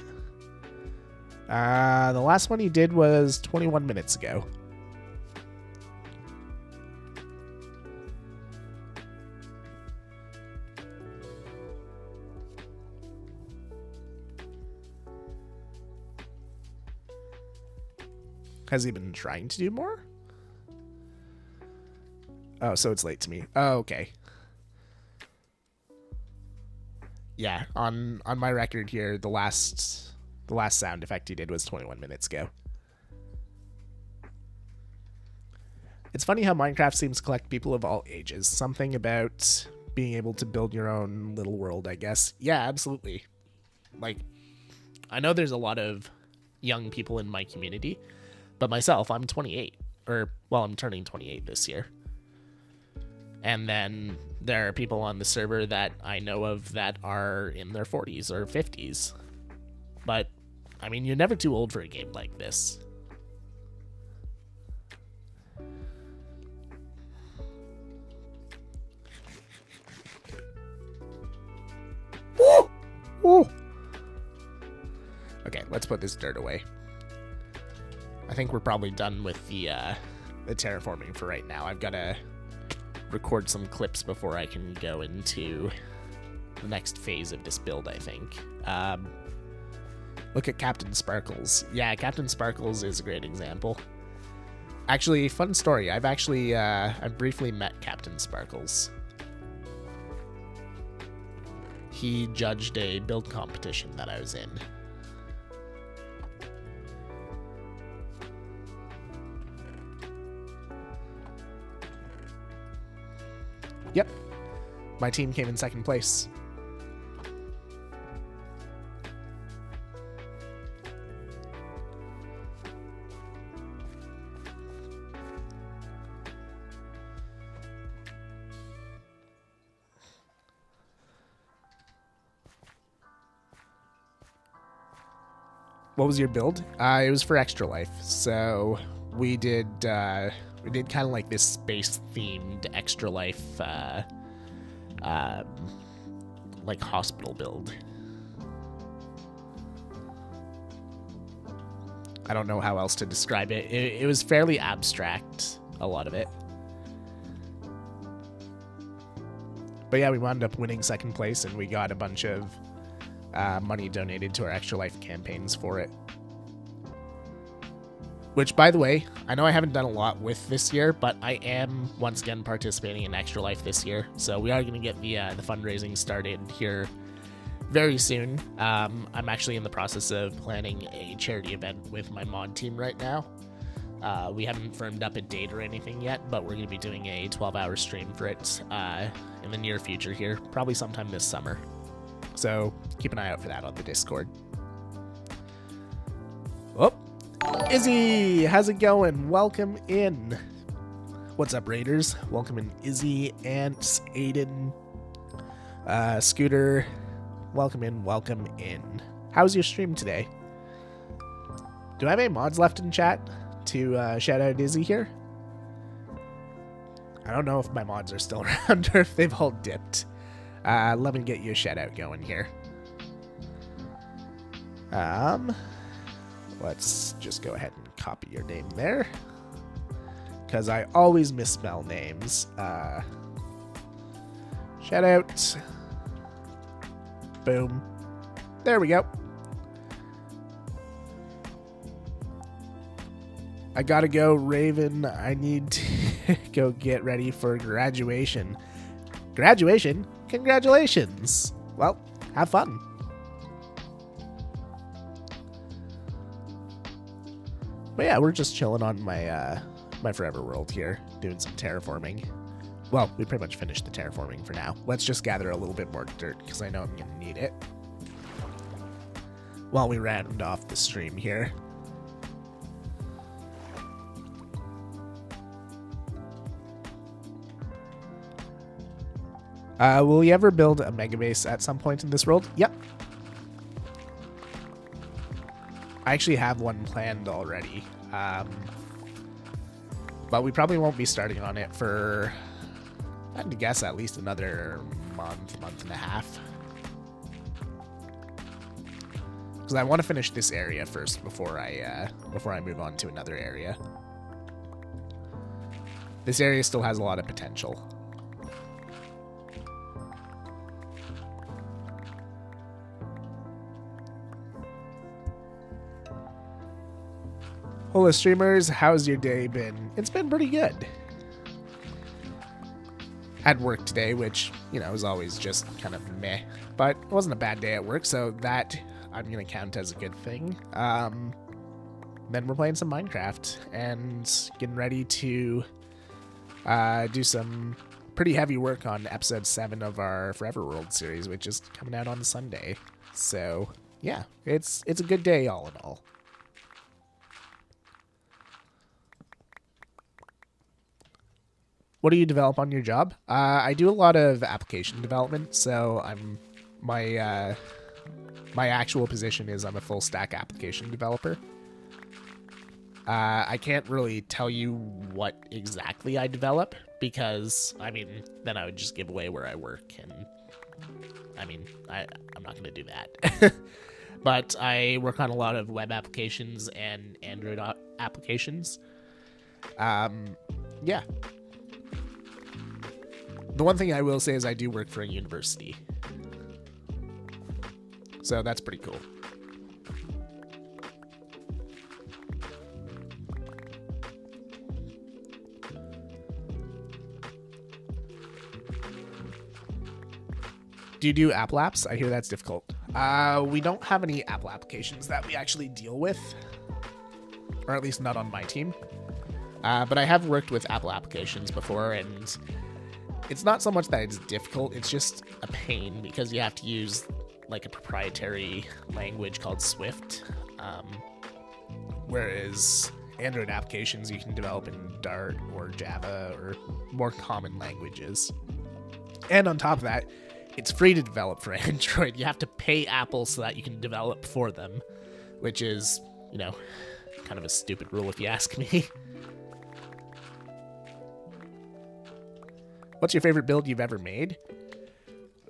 The last one he did was 21 minutes ago. Has he been trying to do more? Oh, so it's late to me. Oh, okay. Yeah, on my record here, the last sound effect he did was 21 minutes ago. It's funny how Minecraft seems to collect people of all ages. Something about being able to build your own little world, I guess. Yeah, absolutely. Like, I know there's a lot of young people in my community, but myself, I'm 28. Well, I'm turning 28 this year. And then there are people on the server that I know of that are in their 40s or 50s. But, I mean, you're never too old for a game like this. Ooh. Okay, let's put this dirt away. I think we're probably done with the terraforming for right now. I've got to record some clips before I can go into the next phase of this build, I think. Look at Captain Sparkles. Yeah, Captain Sparkles is a great example. Actually, fun story. I've briefly met Captain Sparkles. He judged a build competition that I was in. Yep. My team came in second place. What was your build? It was for Extra Life. So we did kind of like this space-themed Extra Life, like hospital build. I don't know how else to describe it. It was fairly abstract, a lot of it. But yeah, we wound up winning second place, and we got a bunch of money donated to our Extra Life campaigns for it. Which, by the way, I know I haven't done a lot with this year, but I am once again participating in Extra Life this year. So we are going to get the fundraising started here very soon. I'm actually in the process of planning a charity event with my mod team right now. We haven't firmed up a date or anything yet, but we're going to be doing a 12-hour stream for it in the near future here, probably sometime this summer. So keep an eye out for that on the Discord. Oh, Izzy, how's it going? Welcome in. What's up, Raiders? Welcome in, Izzy, Ants, Aiden, Scooter. Welcome in, welcome in. How's your stream today? Do I have any mods left in chat to shout out Izzy here? I don't know if my mods are still around or if they've all dipped. Let me get you a shout out going here. Let's just go ahead and copy your name there, because I always misspell names. Shout out. Boom. There we go. I gotta go, Raven. I need to go get ready for graduation. Graduation? Congratulations. Well, have fun. But yeah, we're just chilling on my my forever world here, doing some terraforming. Well, we pretty much finished the terraforming for now. Let's just gather a little bit more dirt, because I know I'm gonna need it while we round off the stream here. Will you ever build a mega base at some point in this world? Yep. I actually have one planned already. But we probably won't be starting on it for, I'd guess, at least another month and a half. Because I want to finish this area first before I move on to another area. This area still has a lot of potential. Hello, streamers. How's your day been? It's been pretty good. Had work today, which, you know, is always just kind of meh. But it wasn't a bad day at work, so that I'm going to count as a good thing. Then we're playing some Minecraft and getting ready to do some pretty heavy work on episode 7 of our Forever World series, which is coming out on Sunday. So, yeah, it's a good day all in all. What do you develop on your job? I do a lot of application development, so my actual position is I'm a full stack application developer. I can't really tell you what exactly I develop because, I mean, then I would just give away where I work, and I mean, I'm not going to do that. But I work on a lot of web applications and Android applications. Yeah. The one thing I will say is I do work for a university. So that's pretty cool. Do you do Apple apps? I hear that's difficult. We don't have any Apple applications that we actually deal with, or at least not on my team. But I have worked with Apple applications before, and it's not so much that it's difficult, it's just a pain because you have to use like a proprietary language called Swift, whereas Android applications you can develop in Dart or Java or more common languages. And on top of that, it's free to develop for Android. You have to pay Apple so that you can develop for them, which is, you know, kind of a stupid rule if you ask me. What's your favorite build you've ever made?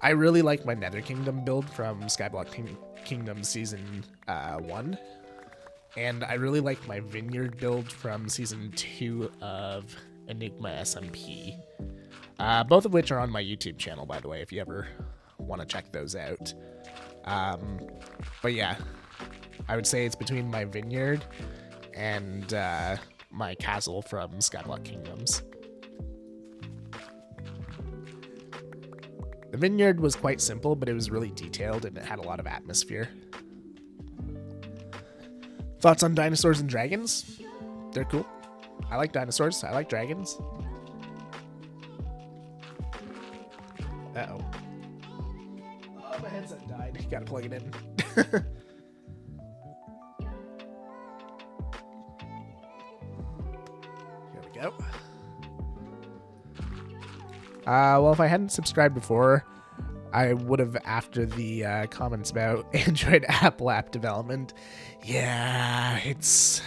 I really like my Nether Kingdom build from Skyblock Kingdom Season 1. And I really like my Vineyard build from Season 2 of Enigma SMP. Both of which are on my YouTube channel, by the way, if you ever want to check those out. But yeah, I would say it's between my Vineyard and my castle from Skyblock Kingdoms. The Vineyard was quite simple, but it was really detailed and it had a lot of atmosphere. Thoughts on dinosaurs and dragons? They're cool. I like dinosaurs. I like dragons. Uh-oh. Oh, my headset died. Gotta plug it in. Here we go. Well, if I hadn't subscribed before, I would have after the comments about Android Apple app development. Yeah, it's...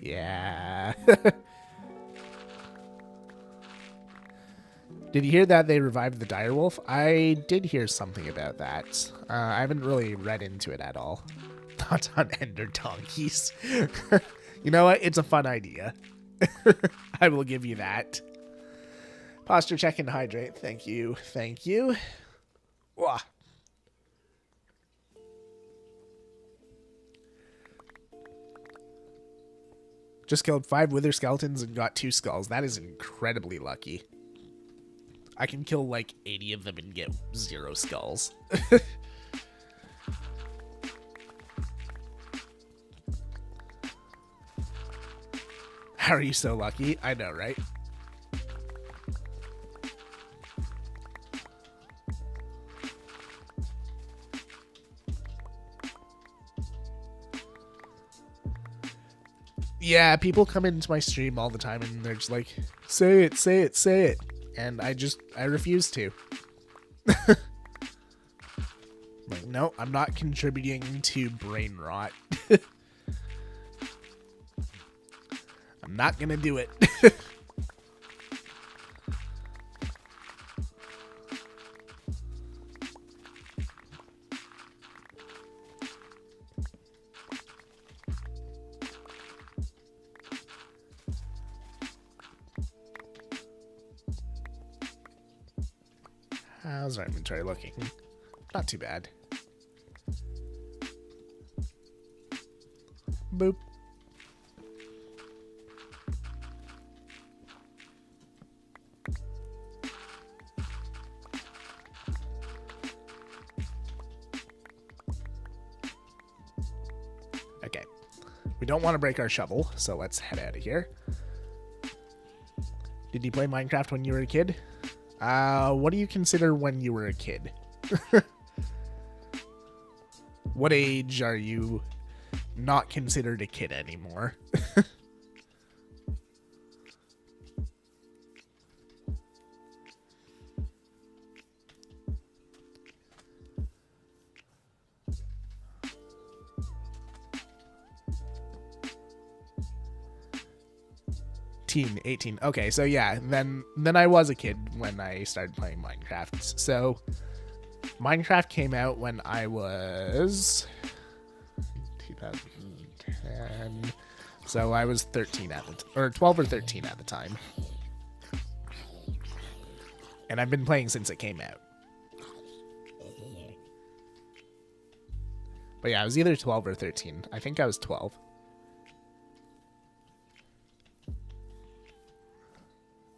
Yeah. Did you hear that they revived the direwolf? I did hear something about that. I haven't really read into it at all. Thoughts on ender donkeys? You know what? It's a fun idea. I will give you that. Posture check and hydrate. Thank you. Thank you. Wah. Just killed 5 wither skeletons and got 2 skulls. That is incredibly lucky. I can kill like 80 of them and get 0 skulls. How are you so lucky? I know, right? Yeah, people come into my stream all the time and they're just like, say it, say it, say it. And I refuse to. Like, no, I'm not contributing to brain rot. I'm not gonna do it. How's our inventory looking? Not too bad. Boop. Okay. We don't want to break our shovel, so let's head out of here. Did you play Minecraft when you were a kid? What do you consider when you were a kid? What age are you not considered a kid anymore? Teen, 18. Okay, so yeah, then I was a kid when I started playing Minecraft. So Minecraft came out when I was 2010. So I was 13 at the or 12 or 13 at the time. And I've been playing since it came out. But yeah, I was either 12 or 13. I think I was 12.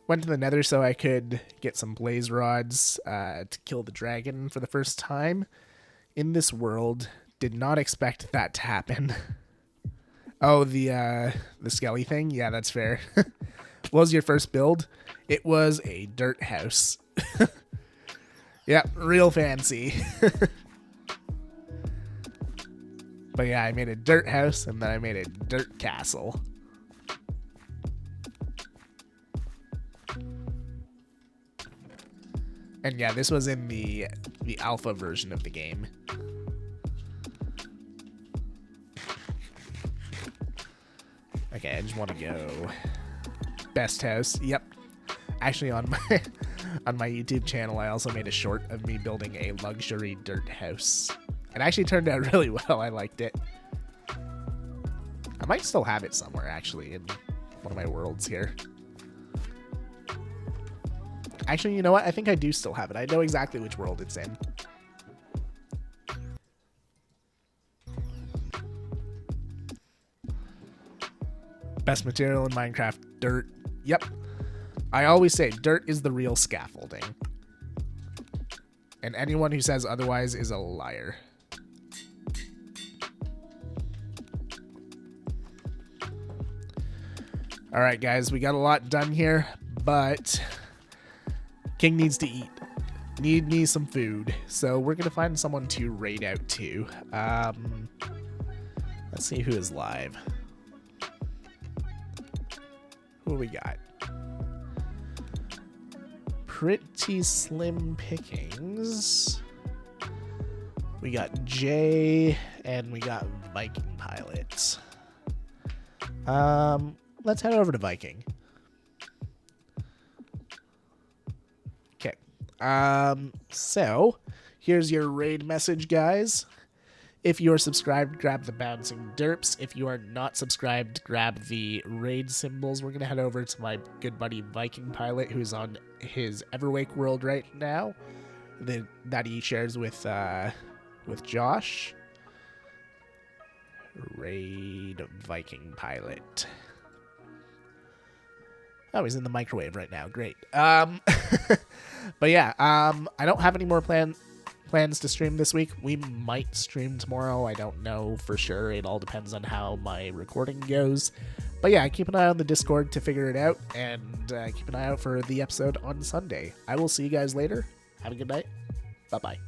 Went to the Nether so I could get some blaze rods to kill the dragon for the first time in this world. Did not expect that to happen. Oh, the skelly thing? Yeah, that's fair. What was your first build? It was a dirt house. Yep, real fancy. But yeah, I made a dirt house and then I made a dirt castle. And yeah, this was in the alpha version of the game. Okay, I just want to go best house. Yep. Actually, on my YouTube channel, I also made a short of me building a luxury dirt house. It actually turned out really well. I liked it. I might still have it somewhere, actually, in one of my worlds here. Actually, you know what? I think I do still have it. I know exactly which world it's in. Best material in Minecraft, dirt. Yep. I always say dirt is the real scaffolding. And anyone who says otherwise is a liar. All right, guys, we got a lot done here, but King needs to eat. Need me some food. So we're going to find someone to raid out to. Let's see who is live. Who we got? Pretty slim pickings. We got Jay and we got Viking Pilot. Let's head over to Viking. Okay. So here's your raid message, guys. If you're subscribed, grab the bouncing derps. If you are not subscribed, grab the raid symbols. We're going to head over to my good buddy Viking Pilot, who's on his Everwake world right now, that he shares with Josh. Raid Viking Pilot. Oh, he's in the microwave right now. Great. But yeah, I don't have any more plans to stream this week. We might stream tomorrow. I don't know for sure. It all depends on how my recording goes. But yeah, keep an eye on the Discord to figure it out, and keep an eye out for the episode on Sunday. I will see you guys later. Have a good night. Bye-bye.